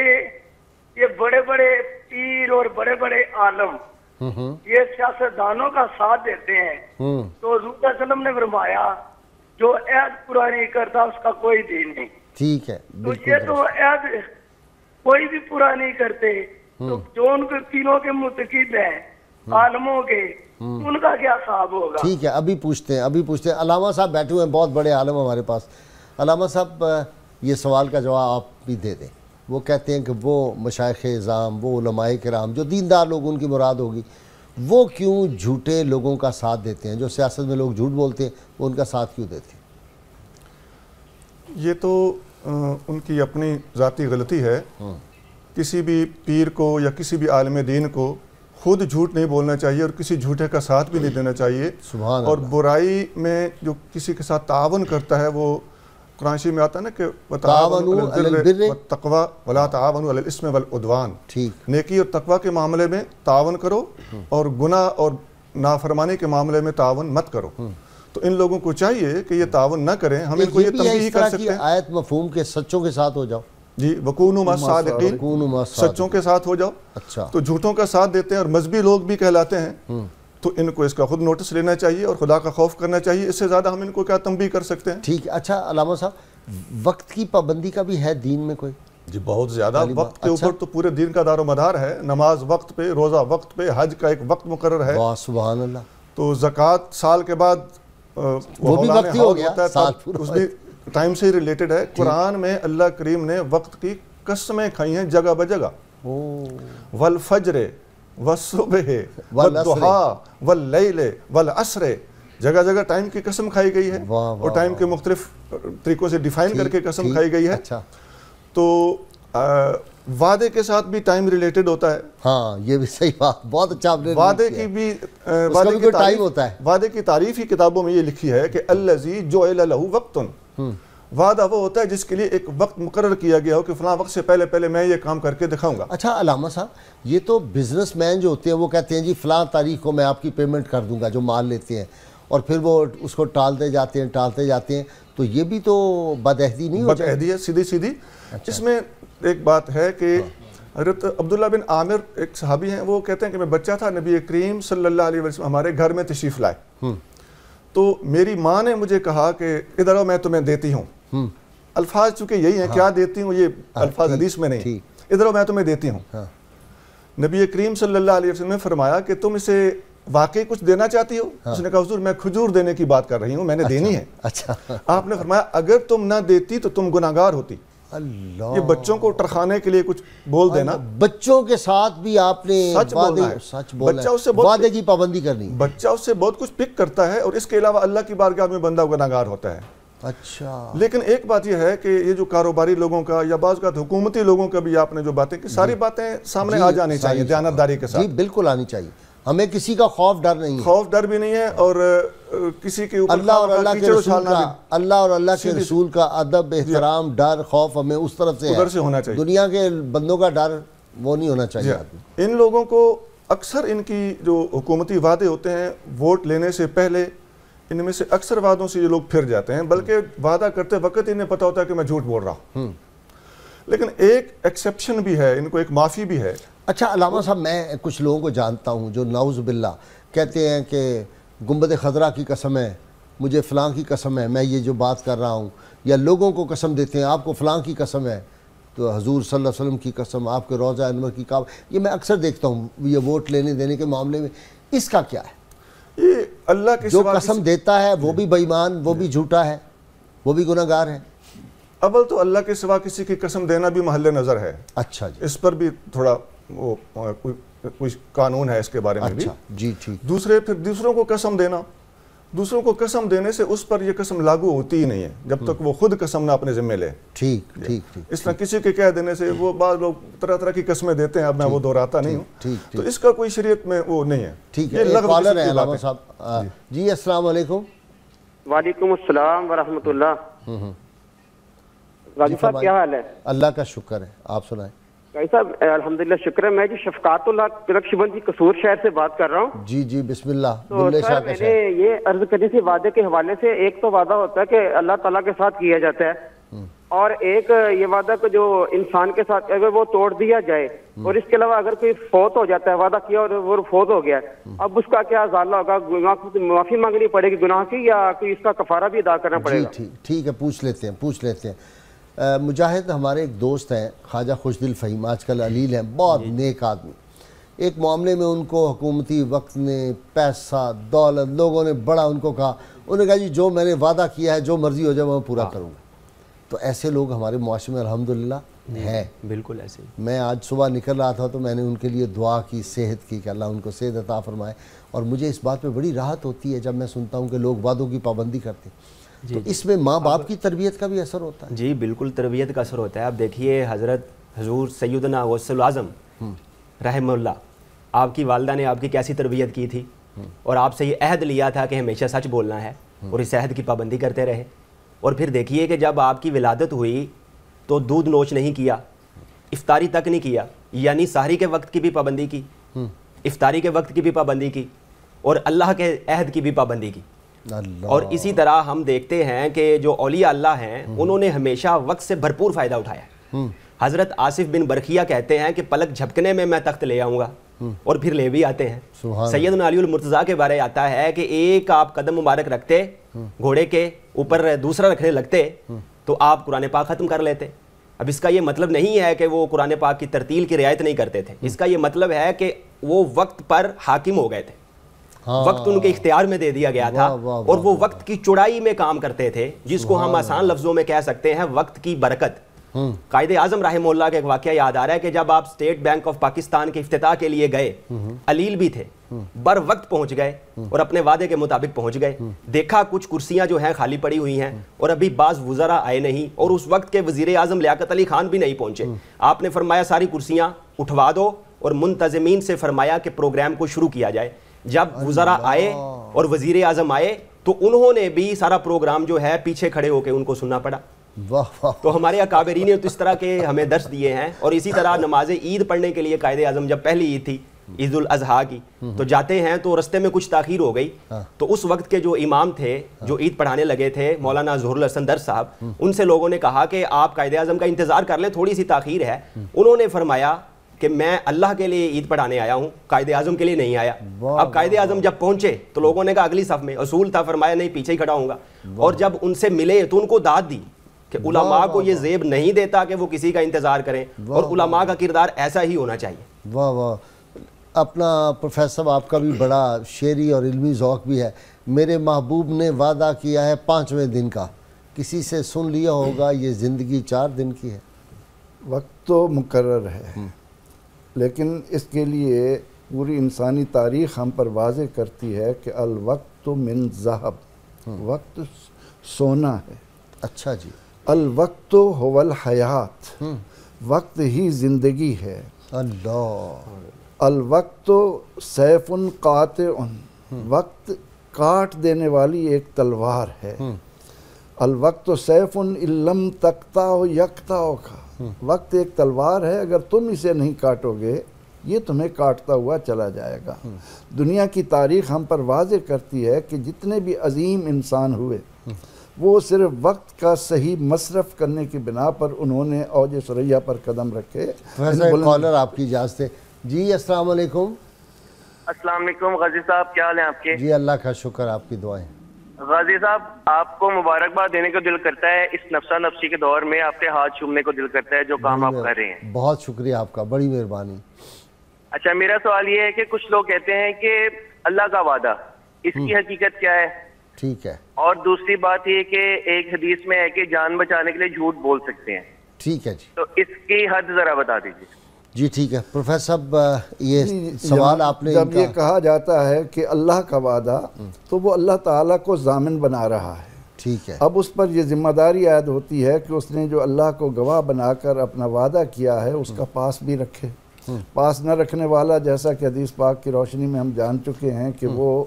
یہ بڑے بڑے پیر اور بڑے بڑے عالم یہ سیاستدانوں کا ساتھ دیتے ہیں، تو حضور صلی اللہ علیہ وسلم نے فرمایا جو عہد پورا نہیں کرتا اس کا کوئی دین نہیں۔ ٹھیک ہے، تو یہ تو عہد کوئی بھی پورا نہیں کرتے، تو جو ان کے تینوں کے متقد ہیں عالموں کے، ان کا کیا حساب ہوگا؟ ٹھیک ہے، ابھی پوچھتے ہیں۔ علامہ صاحب بیٹھے ہوئے ہیں، بہت بڑے عالم ہمارے پاس۔ علامہ صاحب یہ سوال کا جواب آپ بھی دے دیں۔ وہ کہتے ہیں کہ وہ مشائخ اعظام، وہ علماء کرام جو دیندار لوگ ان کی مراد ہوگی، وہ کیوں جھوٹے لوگوں کا ساتھ دیتے ہیں؟ جو سیاست میں لوگ جھوٹ بولتے ہیں وہ ان کا ساتھ کیوں دیتے ہیں؟ یہ تو ان کی اپنی ذاتی غلطی ہے۔ کسی بھی پیر کو یا کسی بھی عالم دین کو خود جھوٹ نہیں بولنا چاہیے اور کسی جھوٹے کا ساتھ بھی نہیں دینا چاہیے۔ سبحان اور اللہ۔ برائی میں جو کسی کے ساتھ تعاون کرتا ہے، وہ قرآن شریف میں آتا ہے نا کہ تعاونوا علی البر والتقوی ولا تعاونوا علی الاسم والعدوان، ٹھیک، نیکی اور تقوی کے معاملے میں تعاون کرو اور گناہ اور نافرمانی کے معاملے میں تعاون مت کرو۔ تو ان لوگوں کو چاہیے کہ یہ تعاون نہ کریں۔ ہم ان کو یہ تنبیہ کر سکتے ہیں، آیت مفہوم کے سچوں کے ساتھ ہو جاؤ۔ جی وَكُونُوا مَعَ الصَّادِقِينَ، سچوں کے ساتھ ہو جاؤ۔ اچھا، تو جھوٹوں کا ساتھ دیتے ہیں اور مذہبی لوگ بھی کہلاتے ہیں، تو ان کو اس کا خود نوٹس لینا چاہیے اور خدا کا خوف کرنا چاہیے۔ اس سے زیادہ ہم ان کو کیا تنبیہ کر سکتے ہیں؟ ٹھیک ہے۔ اچھا علامہ صاحب، وقت کی پابندی کا بھی ہے دین میں کوئی؟ جی بہت زیادہ۔ وقت کے اوپر تو پورے دین کا دار و مدار ہے۔ نماز وقت پہ، روزہ وقت پہ، حج کا ایک وقت مقرر ہے۔ واہ سبحان اللہ۔ تو زکوٰۃ سال کے بعد وہ بھی وقت ہی ہو گیا، سال پورا اس بھی ٹائم سے ریلیٹڈ ہے۔ قرآن میں اللہ کریم نے وقت کی قسمیں کھائی ہیں جگہ بجگہ، والفجر والصبح والضحى واللیل والعصر، جگہ جگہ ٹائم کی قسم کھائی گئی ہے اور ٹائم کے مختلف طریقوں سے ڈیفائن کر کے قسم کھائی گئی ہے۔ تو وعدے کے ساتھ بھی ٹائم ریلیٹڈ ہوتا ہے۔ ہاں یہ بھی صحیح بات، بہت اچھا آپ نے وعدے کی بھی ٹائم ہوتا ہے۔ وعدے کی تعریف ہی کتابوں میں یہ لکھی ہے کہ الذی جعل لہ وقت، وعدہ وہ ہوتا ہے جس کے لیے ایک وقت مقرر کیا گیا ہو کہ فلاں وقت سے پہلے پہلے میں یہ کام کر کے دکھاؤں گا۔ اچھا علامہ صاحب، یہ تو بزنس مین جو ہوتے ہیں وہ کہتے ہیں جی فلاں تاریخ کو میں آپ کی پیمنٹ کر دوں گا، جو مال لیتے ہیں، اور پھر وہ اس کو ٹالتے جاتے ہیں، تو یہ بھی تو بدعہدی نہیں ہوتی؟ بدعہدی ہے سیدھی سیدھی۔ اس میں ایک بات ہے کہ حضرت عبداللہ بن عامر ایک صحابی ہیں، وہ کہتے ہیں کہ میں بچہ تھا، نبی کریم صلی اللہ علیہ وسلم ہمارے گھر میں تشریف لائے، تو میری ماں نے مجھے کہا کہ ادھر آؤ میں تمہیں دیتی ہوں۔ الفاظ چونکہ یہی ہیں، کیا دیتی ہوں، یہ الفاظ حدیث میں نہیں، ادھر آؤ میں تمہیں دیتی ہوں۔ نبی کریم صلی اللہ علیہ وسلم نے فرمایا کہ تم اسے واقعی کچھ دینا چاہتی ہو؟ اس نے کہا حضور میں کھجور دینے کی بات کر رہی ہوں، میں نے دینی ہے۔ اچھا، آپ نے فرمایا اگر تم نہ دیتی تو تم گناہگار ہوتی۔ اللہ، یہ بچوں کو ٹرخانے کے لیے کچھ بول دینا، بچوں کے ساتھ بھی آپ نے سچ بولنا ہے، سچ بولنا بچہ اس سے بہت وعدے کی پابندی کرنی۔ بچہ اس سے بہت کچھ پک کرتا ہے اور اس کے علاوہ اللہ کی بارگاہ میں بندہ گناہگار ہوتا ہے۔ اچھا، لیکن ایک بات یہ ہے کہ یہ جو کاروباری لوگوں کا یا بعض کا حکومتی لوگوں کا بھی آپ نے جو باتیں کی، ساری باتیں سامنے آ جانی چاہیے دیانتداری کے ساتھ۔ جی بالکل آنی چاہیے، ہمیں کسی کا خوف ڈر نہیں ہے، خوف ڈر بھی نہیں ہے، اور کسی کے اوپر اللہ اور اللہ کے رسول کا ادب، احترام، ڈر، خوف ہمیں اس طرف سے ادھر سے ہونا چاہیے۔ دنیا کے بندوں کا ڈر وہ نہیں ہونا چاہیے آدمی۔ ان لوگوں کو اکثر ان کی جو حکومتی وعدے ہوتے ہیں ووٹ لینے سے پہلے، ان میں سے اکثر وعدوں سے یہ لوگ پھر جاتے ہیں، بلکہ وعدہ کرتے وقت انہیں پتہ ہوتا ہے کہ میں جھوٹ بول رہا ہوں۔ لیکن ایک ایکسیپشن بھی ہے، ان کو ایک معافی بھی ہے۔ اچھا علامہ صاحب، میں کچھ لوگوں کو جانتا ہوں جو نعوذ باللہ کہتے ہیں کہ گنبد خضرا کی قسم ہے، مجھے فلاں کی قسم ہے، میں یہ جو بات کر رہا ہوں، یا لوگوں کو قسم دیتے ہیں آپ کو فلاں کی قسم ہے، تو حضور صلی اللہ علیہ وسلم کی قسم، آپ کے روضہ انور کی کعبہ، یہ میں اکثر دیکھتا ہوں یہ ووٹ لینے دینے کے معاملے میں۔ اس کا کیا ہے؟ یہ اللہ کے جو قسم دیتا ہے وہ بھی بے ایمان، وہ بھی جھوٹا ہے، وہ بھی گناہگار ہے۔ اول تو اللہ کے سوا کسی کی قسم دینا بھی محل نظر ہے۔ اچھا جی، اس پر بھی تھوڑا وہ کوئی قانون ہے اس کے بارے میں بھی۔ جی ٹھیک۔ دوسرے پھر دوسروں کو قسم دینا، دوسروں کو قسم دینے سے اس پر یہ قسم لاگو ہوتی ہی نہیں ہے جب تک وہ خود قسم نہ اپنے ذمہ لے. ٹھیک ٹھیک ٹھیک. اس طرح کسی کے کہہ دینے سے وہ بعض لوگ طرح طرح کی قسمیں دیتے ہیں, اب میں وہ دہراتا نہیں ہوں, تو اس کا کوئی شریعت میں وہ نہیں ہے. ٹھیک ہے, ایک کالر ہے علامہ صاحب. جی السلام علیکم. وعلیکم السلام ورحمۃ اللہ. غازی صاحب کیا حال ہے؟ اللہ کا شکر ہے, آپ سنائیں. غازی صاحب الحمدللہ شکر ہے. میں جی شفقات اللہ نقشبندی قصور شہر سے بات کر رہا ہوں. جی جی بسم اللہ. تو سر میں نے یہ عرض کرنی تھی وعدے کے حوالے سے. ایک تو وعدہ ہوتا ہے کہ اللہ تعالیٰ کے ساتھ کیا جاتا ہے, اور ایک یہ وعدہ کہ جو انسان کے ساتھ اگر وہ توڑ دیا جائے, اور اس کے علاوہ اگر کوئی فوت ہو جاتا ہے, وعدہ کیا اور وہ فوت ہو گیا, اب اس کا کیا ازالہ ہوگا؟ معافی مانگنی پڑے گی گناہ کی, یا کوئی اس کا کفارہ بھی ادا کرنا پڑے گا؟ ٹھیک ہے, پوچھ لیتے ہیں. مجاہد ہمارے ایک دوست ہیں خواجہ خوشدل فہیم, آج کل علیل ہیں, بہت نیک آدمی. ایک معاملے میں ان کو حکومتی وقت نے پیسہ دولت لوگوں نے بڑا ان کو کہا, انہوں نے کہا جی جو میں نے وعدہ کیا ہے جو مرضی ہو جائے میں پورا کروں گا. تو ایسے لوگ ہمارے معاشرے میں الحمدللہ ہیں. بالکل ایسے. میں آج صبح نکل رہا تھا تو میں نے ان کے لیے دعا کی, صحت کی, کہ اللہ ان کو صحت عطا فرمائے. اور مجھے اس بات پہ بڑی راحت ہوتی ہے جب میں سنتا ہوں کہ لوگ وعدوں کی پابندی کرتے ہیں. تو اس میں ماں باپ کی تربیت کا بھی اثر ہوتا ہے. جی بالکل تربیت کا اثر ہوتا ہے. آپ دیکھیے حضور سیدنا غوث العظم رحمہ اللہ, آپ کی والدہ نے آپ کی کیسی تربیت کی تھی, اور آپ سے یہ عہد لیا تھا کہ ہمیشہ سچ بولنا ہے, اور اس عہد کی پابندی کرتے رہے. اور پھر دیکھیے کہ جب آپ کی ولادت ہوئی تو دودھ نوش نہیں کیا, افطاری تک نہیں کیا, یعنی سحری کے وقت کی بھی پابندی کی, افطاری کے وقت کی بھی پابندی کی, اور اللہ کے عہد کی بھی پابندی کی. اور اسی طرح ہم دیکھتے ہیں کہ جو اولیاء اللہ ہیں انہوں نے ہمیشہ وقت سے بھرپور فائدہ اٹھایا. حضرت آصف بن برخیہ کہتے ہیں کہ پلک جھپکنے میں میں تخت لے آؤں گا, اور پھر لے بھی آتے ہیں. سیدنا علی المرتضیٰ کے بارے آتا ہے کہ ایک آپ قدم مبارک رکھتے گھوڑے کے اوپر دوسرا رکھنے لگتے تو آپ قرآن پاک ختم کر لیتے. اب اس کا یہ مطلب نہیں ہے کہ وہ قرآن پاک کی ترتیل کی رعایت نہیں کرتے تھے, اس کا یہ مطلب ہے کہ وہ وقت پر حاکم ہو گئے تھے, وقت ان کے اختیار میں دے دیا گیا تھا, اور وہ وقت کی چوڑائی میں کام کرتے تھے, جس کو ہم آسان لفظوں میں کہہ سکتے ہیں وقت کی برکت. قائد اعظم رحمہ اللہ کا ایک واقعہ یاد آ رہا ہے کہ جب آپ اسٹیٹ بینک آف پاکستان کے افتتاح کے لیے گئے, علیل بھی تھے, بر وقت پہنچ گئے اور اپنے وعدے کے مطابق پہنچ گئے. دیکھا کچھ کرسیاں جو ہیں خالی پڑی ہوئی ہیں, اور ابھی بعض وزراء آئے نہیں, اور اس وقت کے وزیر اعظم لیاقت علی خان بھی نہیں پہنچے. آپ نے فرمایا ساری کرسیاں اٹھوا دو, اور منتظمین سے فرمایا کہ پروگرام کو شروع کیا جائے. جب وزراء آئے اور وزیر اعظم آئے تو انہوں نے بھی سارا پروگرام جو ہے پیچھے کھڑے ہو کے ان کو سننا پڑا. تو ہمارے اکابرین نے تو اس طرح کے ہمیں درس دیے ہیں. اور اسی طرح نماز عید پڑھنے کے لیے قائد اعظم جب پہلی عید تھی عید الاضحیٰ کی, تو جاتے ہیں تو رستے میں کچھ تاخیر ہو گئی, تو اس وقت کے جو امام تھے جو عید پڑھانے لگے تھے مولانا ظہور الحسن درس صاحب, ان سے لوگوں نے کہا کہ آپ قائد اعظم کا انتظار کر لیں, تھوڑی سی تاخیر ہے. انہوں نے فرمایا کہ میں اللہ کے لیے عید پڑھانے آیا ہوں, قائد اعظم کے لیے نہیں آیا. اب قائد اعظم جب پہنچے تو لوگوں نے کہا اگلی صف میں, اصول تھا, فرمایا نہیں پیچھے ہی کھڑا ہوں گا. اور جب ان سے ملے تو ان کو داد دی کہ علماء کو یہ زیب نہیں دیتا کہ وہ کسی کا انتظار کریں, اور علماء کا کردار ایسا ہی ہونا چاہیے. واہ واہ. اپنا پروفیسر صاحب آپ کا بھی بڑا شعری اور علمی ذوق بھی ہے. میرے محبوب نے وعدہ کیا ہے 5ویں دن کا, کسی سے سن لیا ہوگا یہ زندگی 4 دن کی ہے. وقت تو مقرر ہے, لیکن اس کے لیے پوری انسانی تاریخ ہم پر واضح کرتی ہے کہ الوقت من ذہب, وقت سونا ہے. اچھا جی. الوقت هو الحیات, وقت ہی زندگی ہے. اللہ. الوقت سیف قاطع, وقت کاٹ دینے والی ایک تلوار ہے. الوقت سیف ان لم تقطع یقطع کا, وقت ایک تلوار ہے, اگر تم اسے نہیں کاٹو گے یہ تمہیں کاٹتا ہوا چلا جائے گا. دنیا کی تاریخ ہم پر واضح کرتی ہے کہ جتنے بھی عظیم انسان ہوئے وہ صرف وقت کا صحیح مصرف کرنے کی بنا پر انہوں نے اوج ثریا پر قدم رکھے. کالر آپ کی اجازت ہے. جی السلام علیکم. السلام علیکم غازی صاحب, کیا حال ہیں آپ کے؟ جی اللہ کا شکر, آپ کی دعائیں. غازی صاحب آپ کو مبارکباد دینے کو دل کرتا ہے, اس نفسا نفسی کے دور میں آپ کے ہاتھ چومنے کو دل کرتا ہے جو کام آپ کر رہے ہیں. بہت شکریہ آپ کا, بڑی مہربانی. اچھا میرا سوال یہ ہے کہ کچھ لوگ کہتے ہیں کہ اللہ کا وعدہ, اس کی حقیقت کیا ہے؟ ٹھیک ہے. اور دوسری بات یہ کہ ایک حدیث میں ہے کہ جان بچانے کے لیے جھوٹ بول سکتے ہیں. ٹھیک ہے جی. تو اس کی حد ذرا بتا دیجیے. جی ٹھیک ہے پروفیسر صاحب، یہ سوال آپ نے جب یہ کہا جاتا ہے کہ اللہ کا وعدہ، تو وہ اللہ تعالیٰ کو ضامن بنا رہا ہے. ٹھیک ہے. اب اس پر یہ ذمہ داری عائد ہوتی ہے کہ اس نے جو اللہ کو گواہ بنا کر اپنا وعدہ کیا ہے اس کا پاس بھی رکھے. پاس نہ رکھنے والا، جیسا کہ حدیث پاک کی روشنی میں ہم جان چکے ہیں کہ وہ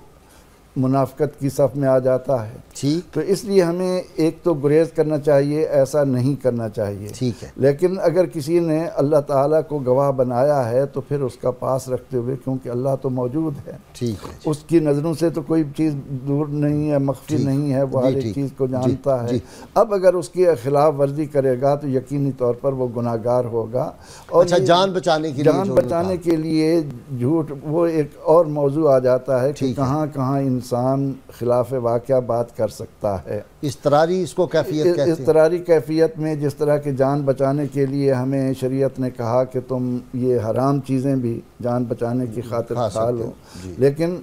منافقت کی صف میں آ جاتا ہے. ٹھیک. تو اس لیے ہمیں ایک تو گریز کرنا چاہیے، ایسا نہیں کرنا چاہیے. ٹھیک ہے. لیکن اگر کسی نے اللہ تعالیٰ کو گواہ بنایا ہے تو پھر اس کا پاس رکھتے ہوئے، کیونکہ اللہ تو موجود ہے، ٹھیک ہے، اس کی نظروں سے تو کوئی چیز دور نہیں ہے، مخفی نہیں ہے، وہ ہر ایک چیز کو جانتا ہے. اب اگر اس کی خلاف ورزی کرے گا تو یقینی طور پر وہ گناہگار ہوگا. اور جان بچانے کے لیے جھوٹ، وہ ایک اور موضوع آ جاتا ہے کہ کہاں کہاں انسان خلاف واقعہ بات کر سکتا ہے. اضطراری اس کو کیفیت کہتے ہیں. اضطراری کیفیت میں جس طرح کی جان بچانے کے لیے ہمیں شریعت نے کہا کہ تم یہ حرام چیزیں بھی جان بچانے کی خاطر کھا لو، لیکن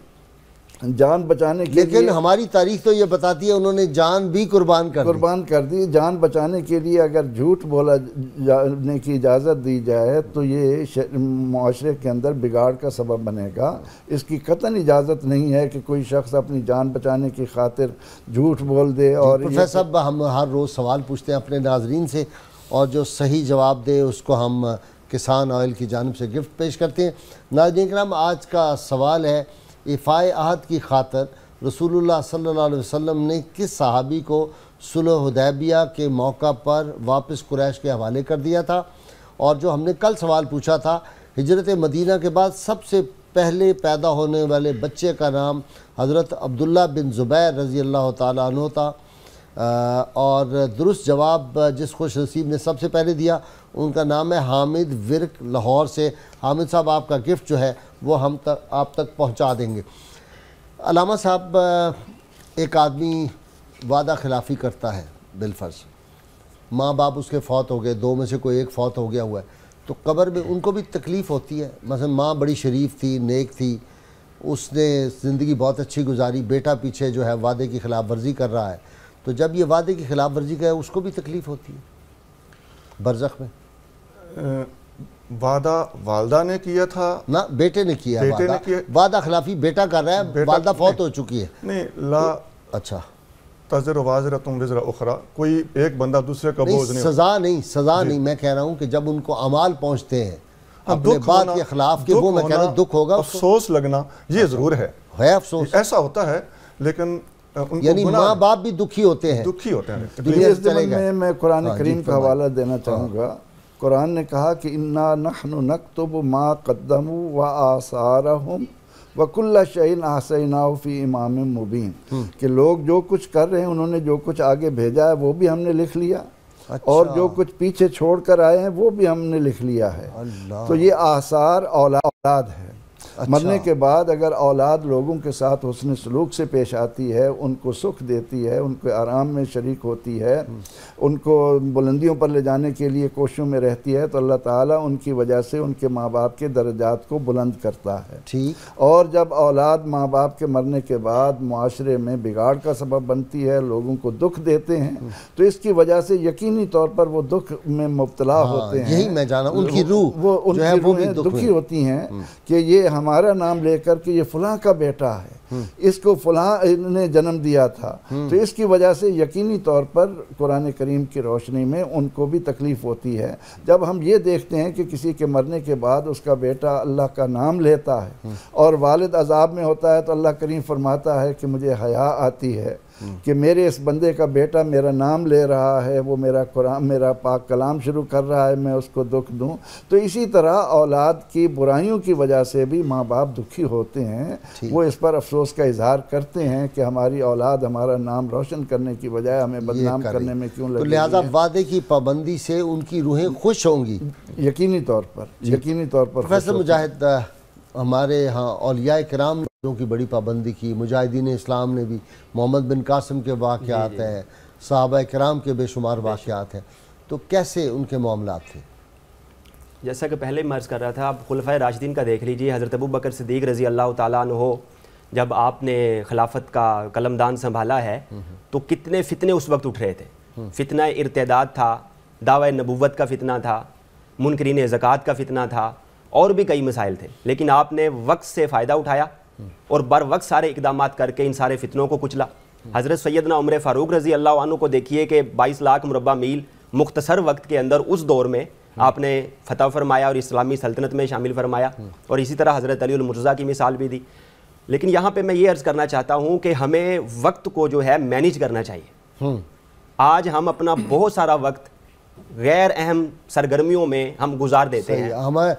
جان بچانے کے لیے ہماری تاریخ تو یہ بتاتی ہے انہوں نے جان بھی قربان کر دی. جان بچانے کے لیے اگر جھوٹ بولا جانے کی اجازت دی جائے تو یہ معاشرے کے اندر بگاڑ کا سبب بنے گا. اس کی قطعاً اجازت نہیں ہے کہ کوئی شخص اپنی جان بچانے کی خاطر جھوٹ بول دے. اور پروفیسر صاحب، ہم ہر روز سوال پوچھتے ہیں اپنے ناظرین سے، اور جو صحیح جواب دے اس کو ہم کسان آئل کی جانب سے گفٹ پیش کرتے ہیں. ناظرین کرام، آج کا سوال ہے، ایفائے عہد کی خاطر رسول اللہ صلی اللہ علیہ وسلم نے کس صحابی کو صلح حدیبیہ کے موقع پر واپس قریش کے حوالے کر دیا تھا؟ اور جو ہم نے کل سوال پوچھا تھا، ہجرت مدینہ کے بعد سب سے پہلے پیدا ہونے والے بچے کا نام حضرت عبداللہ بن زبیر رضی اللہ تعالیٰ عنہ تھا، اور درست جواب جس خوش نصیب نے سب سے پہلے دیا ان کا نام ہے حامد ورک لاہور سے. حامد صاحب، آپ کا گفٹ جو ہے وہ ہم آپ تک پہنچا دیں گے. علامہ صاحب، ایک آدمی وعدہ خلافی کرتا ہے بالفرض، ماں باپ اس کے فوت ہو گئے، دو میں سے کوئی ایک فوت ہو گیا ہوا ہے، تو قبر میں ان کو بھی تکلیف ہوتی ہے. مثلا ماں بڑی شریف تھی، نیک تھی، اس نے زندگی بہت اچھی گزاری، بیٹا پیچھے جو ہے وعدے کی خلاف ورزی کر رہا ہے، تو جب یہ وعدے کی خلاف ورزی کا ہے اس کو بھی تکلیف ہوتی ہے برزخ میں؟ وعدہ والدہ نے کیا تھا نہ بیٹے نے کیا. وعدہ خلافی بیٹا کر رہا ہے، والدہ فوت ہو چکی ہے. نہیں، لا اچھا، تزر وازرۃ وزر اخری، کوئی ایک بندہ دوسرے کا بوجھ نہیں. سزا نہیں، میں کہہ رہا ہوں کہ جب ان کو اعمال پہنچتے ہیں اپنے بات کے خلاف کہ وہ، میں کہہ رہا ہوں دکھ ہوگا، افسوس لگنا، یہ ضرور ہے افسوس، ایسا ہوتا ہے. لیکن یعنی ماں باپ بھی دکھی ہوتے ہیں. اس ضمن میں میں قرآن کریم کا حوالہ دینا چاہوں گا. قرآن نے کہا کہ اِنَّا نَحْنُ نَكْتُبُ مَا قَدَّمُوا وَآثَارَهُمْ وَكُلَّ شَيْءٍ أَحْصَيْنَاهُ فِي إِمَامٍ مُبِينٍ، کہ لوگ جو کچھ کر رہے ہیں، انہوں نے جو کچھ آگے بھیجا ہے وہ بھی ہم نے لکھ لیا، اور جو کچھ پیچھے چھوڑ کر آئے ہیں وہ بھی ہم نے لکھ لیا ہے. تو یہ آثار اولاد ہے. مرنے کے بعد اگر اولاد لوگوں کے ساتھ حسن سلوک سے پیش آتی ہے، ان کو سکھ دیتی ہے، ان کے آرام میں شریک ہوتی ہے، ان کو بلندیوں پر لے جانے کے لیے کوششوں میں رہتی ہے، تو اللہ تعالیٰ ان کی وجہ سے ان کے ماں باپ کے درجات کو بلند کرتا ہے. ٹھیک. اور جب اولاد ماں باپ کے مرنے کے بعد معاشرے میں بگاڑ کا سبب بنتی ہے، لوگوں کو دکھ دیتے ہیں، تو اس کی وجہ سے یقینی طور پر وہ دکھ میں مبتلا ہوتے ہیں. یہی میں جانا، ان کی روح جو ہے وہ بھی دکھی ہوتی ہیں کہ یہ ہمارا نام لے کر کہ یہ فلاں کا بیٹا ہے، اس کو فلاں نے جنم دیا تھا. تو اس کی وجہ سے یقینی طور پر قرآن کریم کی روشنی میں ان کو بھی تکلیف ہوتی ہے. جب ہم یہ دیکھتے ہیں کہ کسی کے مرنے کے بعد اس کا بیٹا اللہ کا نام لیتا ہے اور والد عذاب میں ہوتا ہے، تو اللہ کریم فرماتا ہے کہ مجھے حیا آتی ہے کہ میرے اس بندے کا بیٹا میرا نام لے رہا ہے، وہ میرا قرآن، میرا پاک کلام شروع کر رہا ہے، میں اس کو دکھ دوں. تو اسی طرح اولاد کی برائیوں کی وجہ سے بھی ماں باپ دکھی ہوتے ہیں. وہ اس پر افسوس کا اظہار کرتے ہیں کہ ہماری اولاد ہمارا نام روشن کرنے کی بجائے ہمیں بدنام کرنے میں کیوں لگی. تو لہذا وعدے کی پابندی سے ان کی روحیں خوش ہوں گی یقینی طور پر. پروفیسر مجاہد، ہمارے ہاں اولیاء کرام کی بڑی پابندی کی، مجاہدین اسلام نے بھی، محمد بن قاسم کے واقعات ہیں، صحابہ کرام کے بے شمار واقعات ہیں، تو کیسے ان کے معاملات تھے؟ جیسا کہ پہلے میں عرض کر رہا تھا، آپ خلفائے راشدین کا دیکھ لیجئے. حضرت ابو بکر صدیق رضی اللہ تعالیٰ عنہ، جب آپ نے خلافت کا قلمدان سنبھالا ہے تو کتنے فتنے اس وقت اٹھ رہے تھے. فتنہ ارتداد تھا، دعوی نبوت کا فتنہ تھا، منکرین زکوٰۃ کا فتنہ تھا، اور بھی کئی مسائل تھے، لیکن آپ نے وقت سے فائدہ اٹھایا اور بر وقت سارے اقدامات کر کے ان سارے فتنوں کو کچلا۔ حضرت سیدنا عمر فاروق رضی اللہ عنہ کو دیکھیے کہ 22 لاکھ مربع میل مختصر وقت کے اندر اس دور میں آپ نے فتح فرمایا اور اسلامی سلطنت میں شامل فرمایا، اور اسی طرح حضرت علی المرتضیٰ کی مثال بھی دی۔ لیکن یہاں پہ میں یہ عرض کرنا چاہتا ہوں کہ ہمیں وقت کو جو ہے مینیج کرنا چاہیے۔ آج ہم اپنا بہت سارا وقت غیر اہم سرگرمیوں میں ہم گزار دیتے ہیں، ہمارا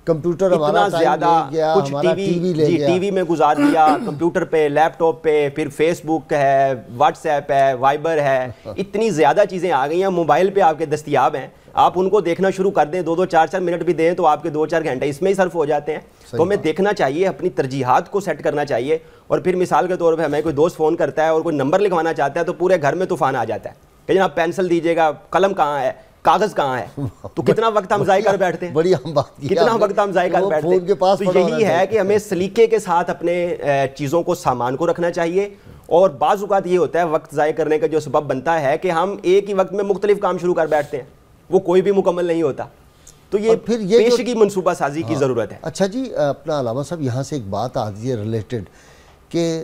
کمپیوٹر اتنا زیادہ کچھ ٹی وی میں گزار دیا، کمپیوٹر پہ، لیپ ٹاپ پہ، پھر فیس بک ہے، واٹس ایپ ہے، وائبر ہے، اتنی زیادہ چیزیں آ گئی ہیں، موبائل پہ آپ کے دستیاب ہیں، آپ ان کو دیکھنا شروع کر دیں، 2-2 4-4 منٹ بھی دیں تو آپ کے 2-4 گھنٹے اس میں ہی صرف ہو جاتے ہیں۔ تو ہمیں دیکھنا چاہیے، اپنی ترجیحات کو سیٹ کرنا چاہیے، اور پھر مثال کے طور پہ ہمیں کوئی دوست فون کرتا ہے اور کوئی نمبر لکھوانا چاہتا ہے تو پورے گھر میں طوفان آ جاتا ہے کہ جناب پینسل دیجیے گا، قلم کہاں ہے، کاغذ کہاں ہے، تو کتنا وقت ہم ضائع کر بیٹھتے ہیں، بڑی اہم بات کتنا وقت ہم ضائع کر بیٹھتے ہیں۔ تو یہی ہے کہ ہمیں سلیقے کے ساتھ اپنے چیزوں کو، سامان کو رکھنا چاہیے، اور بعض اوقات یہ ہوتا ہے وقت ضائع کرنے کا جو سبب بنتا ہے کہ ہم ایک ہی وقت میں مختلف کام شروع کر بیٹھتے ہیں، وہ کوئی بھی مکمل نہیں ہوتا، تو یہ پیشگی منصوبہ سازی کی ضرورت ہے۔ اچھا جی، اپنا علامہ صاحب یہاں سے ایک بات آتی ہے ریلیٹڈ کہ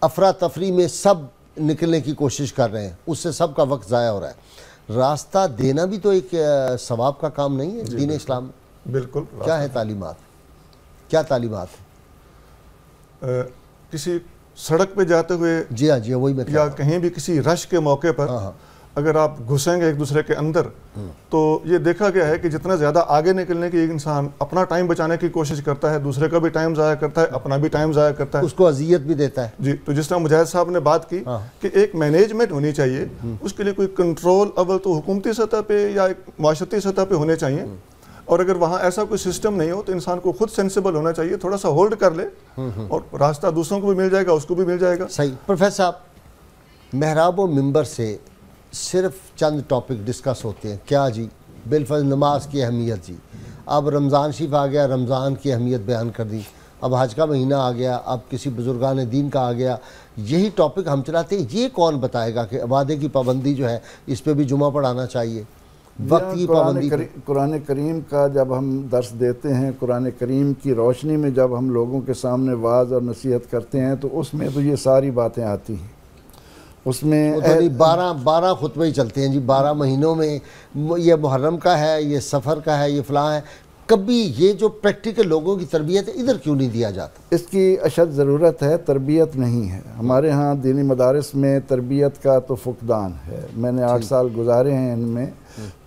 افراتفری میں سب نکلنے کی کوشش کر رہے ہیں، اس سے سب کا وقت ضائع ہو رہا ہے، راستہ دینا بھی تو ایک ثواب کا کام نہیں ہے دین اسلام میں؟ بالکل۔ کیا ہے تعلیمات، کیا تعلیمات ہے؟ کسی سڑک پہ جاتے ہوئے جی ہاں جی وہی میں یا کہیں بھی کسی رش کے موقع پر اگر آپ گھسیں گے ایک دوسرے کے اندر تو یہ دیکھا گیا ہے کہ جتنا زیادہ آگے نکلنے کی ایک انسان اپنا ٹائم بچانے کی کوشش کرتا ہے، دوسرے کا بھی ٹائم ضائع کرتا ہے، اپنا بھی ٹائم ضائع کرتا ہے، اس کو اذیت بھی دیتا ہے۔ جی، تو جس طرح مجاہد صاحب نے بات کی کہ ایک مینجمنٹ ہونی چاہیے، اس کے لیے کوئی کنٹرول اول تو حکومتی سطح پہ یا ایک معاشرتی سطح پہ ہونے چاہیے، اور اگر وہاں ایسا کوئی سسٹم نہیں ہو تو انسان کو خود سینسیبل ہونا چاہیے، تھوڑا سا ہولڈ کر لے اور راستہ دوسروں کو بھی مل جائے گا، اس کو بھی مل جائے گا۔ صحیح۔ پروفیسر صاحب، محراب و منبر سے صرف چند ٹاپک ڈسکس ہوتے ہیں، کیا جی؟ بالفرض نماز کی اہمیت جی، اب رمضان شریف آ گیا، رمضان کی اہمیت بیان کر دی، اب حج کا مہینہ آ گیا، اب کسی بزرگان دین کا آ گیا، یہی ٹاپک ہم چلاتے ہیں۔ یہ کون بتائے گا کہ وعدے کی پابندی جو ہے اس پہ بھی جمعہ پڑھانا چاہیے، وقت کی پابندی؟ قرآن کریم کا جب ہم درس دیتے ہیں، قرآن کریم کی روشنی میں جب ہم لوگوں کے سامنے واعظ اور نصیحت کرتے ہیں تو اس میں تو یہ ساری باتیں آتی ہیں۔ اس میں 12 خطبے ہی چلتے ہیں جی 12 مہینوں میں، یہ محرم کا ہے، یہ سفر کا ہے، یہ فلاں ہے، کبھی یہ جو پریکٹیکل لوگوں کی تربیت ہے ادھر کیوں نہیں دیا جاتا؟ اس کی اشد ضرورت ہے، تربیت نہیں ہے ہمارے ہاں دینی مدارس میں، تربیت کا تو فقدان ہے۔ میں نے 8 سال گزارے ہیں ان میں،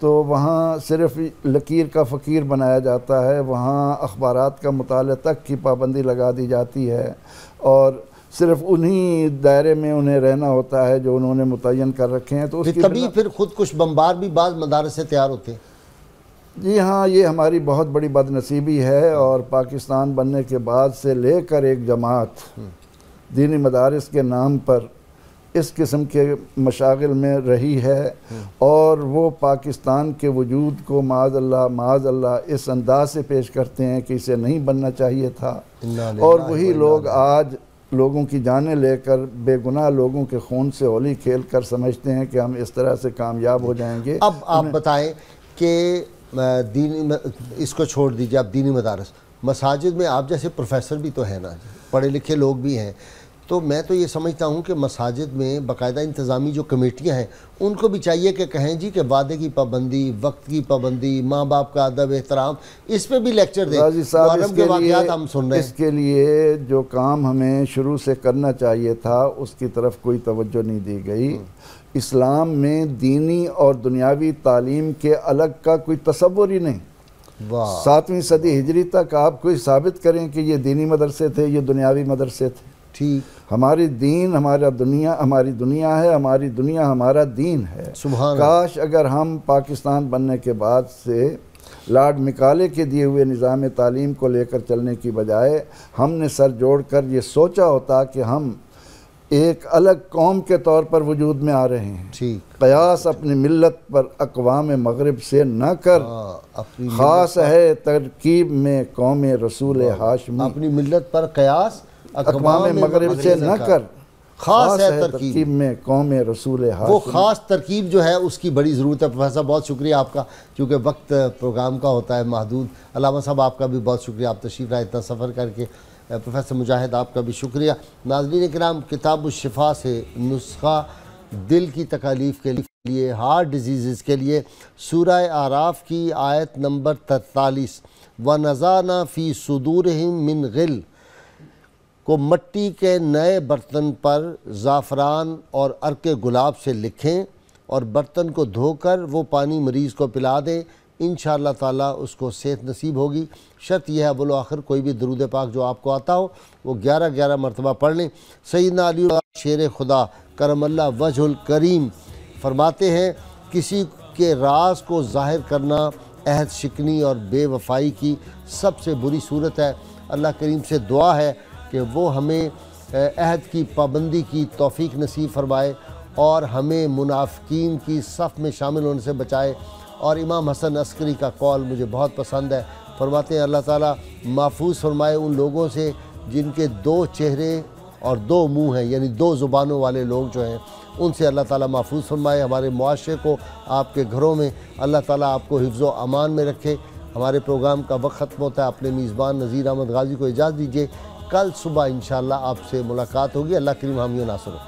تو وہاں صرف لکیر کا فقیر بنایا جاتا ہے، وہااں اخبارات کا مطالعہ تک کی پابندی لگا دی جاتی ہے، اور صرف انہی دائرے میں انہیں رہنا ہوتا ہے جو انہوں نے متعین کر رکھے ہیں۔ تو اس کی تبھی پھر خود کچھ بمبار بھی بعض مدارس سے تیار ہوتے ہیں۔ جی ہاں، یہ ہماری بہت بڑی بد نصیبی ہے، اور پاکستان بننے کے بعد سے لے کر ایک جماعت دینی مدارس کے نام پر اس قسم کے مشاغل میں رہی ہے، اور وہ پاکستان کے وجود کو معاذ اللہ اس انداز سے پیش کرتے ہیں کہ اسے نہیں بننا چاہیے تھا، اور وہی لوگ آج لوگوں کی جانیں لے کر، بے گناہ لوگوں کے خون سے ہولی کھیل کر سمجھتے ہیں کہ ہم اس طرح سے کامیاب ہو جائیں گے۔ اب آپ بتائیں کہ اس کو چھوڑ دیجئے، اب دینی مدارس، مساجد میں آپ جیسے پروفیسر بھی تو ہیں نا، پڑھے لکھے لوگ بھی ہیں، تو میں تو یہ سمجھتا ہوں کہ مساجد میں باقاعدہ انتظامی جو کمیٹیاں ہیں ان کو بھی چاہیے کہ کہیں جی کہ وعدے کی پابندی، وقت کی پابندی، ماں باپ کا ادب احترام، اس پہ بھی لیکچر دیں۔ محرم کے واقعات ہم سن رہے ہیں، اس کے لیے جو کام ہمیں شروع سے کرنا چاہیے تھا اس کی طرف کوئی توجہ نہیں دی گئی۔ اسلام میں دینی اور دنیاوی تعلیم کے الگ کا کوئی تصور ہی نہیں۔ 7ویں صدی ہجری تک آپ کوئی ثابت کریں کہ یہ دینی مدرسے تھے، یہ دنیاوی مدرسے تھے؟ ٹھیک، ہماری دین ہماری دنیا ہے، ہماری دنیا ہمارا دین ہے۔ سبحان کاش اگر ہم پاکستان بننے کے بعد سے لارڈ مکالے کے دیے ہوئے نظام تعلیم کو لے کر چلنے کی بجائے ہم نے سر جوڑ کر یہ سوچا ہوتا کہ ہم ایک الگ قوم کے طور پر وجود میں آ رہے ہیں۔ قیاس اپنی ملت پر اقوام مغرب سے نہ کر، خاص ہے ترکیب میں قوم رسول ہاشمی۔ اپنی ملت پر قیاس اقوام مغرب سے نہ کر، خاص ہے ترکیب میں قوم رسول ہاشم. وہ خاص ترکیب جو ہے اس کی بڑی ضرورت ہے. پروفیسر صاحب بہت شکریہ آپ کا، چونکہ وقت پروگرام کا ہوتا ہے محدود. علامہ صاحب آپ کا بھی بہت شکریہ، آپ تشریف لائے اتنا سفر کر کے. پروفیسر مجاہد آپ کا بھی شکریہ. ناظرین کرام، کتاب الشفا سے نسخہ دل کی تکالیف کے لیے، ہارٹ ڈیزیزز کے لیے، سورہ اعراف کی آیت نمبر 43 وَنَزَعْنَا فِي صُدُورِهِم مِّن غِلٍّ کو مٹی کے نئے برتن پر زعفران اور عرق گلاب سے لکھیں اور برتن کو دھو کر وہ پانی مریض کو پلا دیں. انشاءاللہ تعالیٰ اس کو صحت نصیب ہوگی. شرط یہ ہے اول و آخر کوئی بھی درود پاک جو آپ کو آتا ہو وہ 11 مرتبہ پڑھ لیں. سیدنا علی شیر خدا کرم اللہ وجہ الکریم فرماتے ہیں کسی کے راز کو ظاہر کرنا عہد شکنی اور بے وفائی کی سب سے بری صورت ہے. اللہ کریم سے دعا ہے کہ وہ ہمیں عہد کی پابندی کی توفیق نصیب فرمائے اور ہمیں منافقین کی صف میں شامل ہونے سے بچائے. اور امام حسن عسکری کا قول مجھے بہت پسند ہے. فرماتے ہیں اللہ تعالیٰ محفوظ فرمائے ان لوگوں سے جن کے 2 چہرے اور 2 منہ ہیں، یعنی 2 زبانوں والے لوگ جو ہیں ان سے اللہ تعالیٰ محفوظ فرمائے. ہمارے معاشرے کو، آپ کے گھروں میں اللہ تعالیٰ آپ کو حفظ و امان میں رکھے. ہمارے پروگرام کا وقت ختم ہوتا ہے. اپنے میزبان نذیر احمد غازی کو اجازت دیجیے. کل صبح انشاءاللہ آپ سے ملاقات ہوگی. اللہ کریم حامی و ناصر ہو.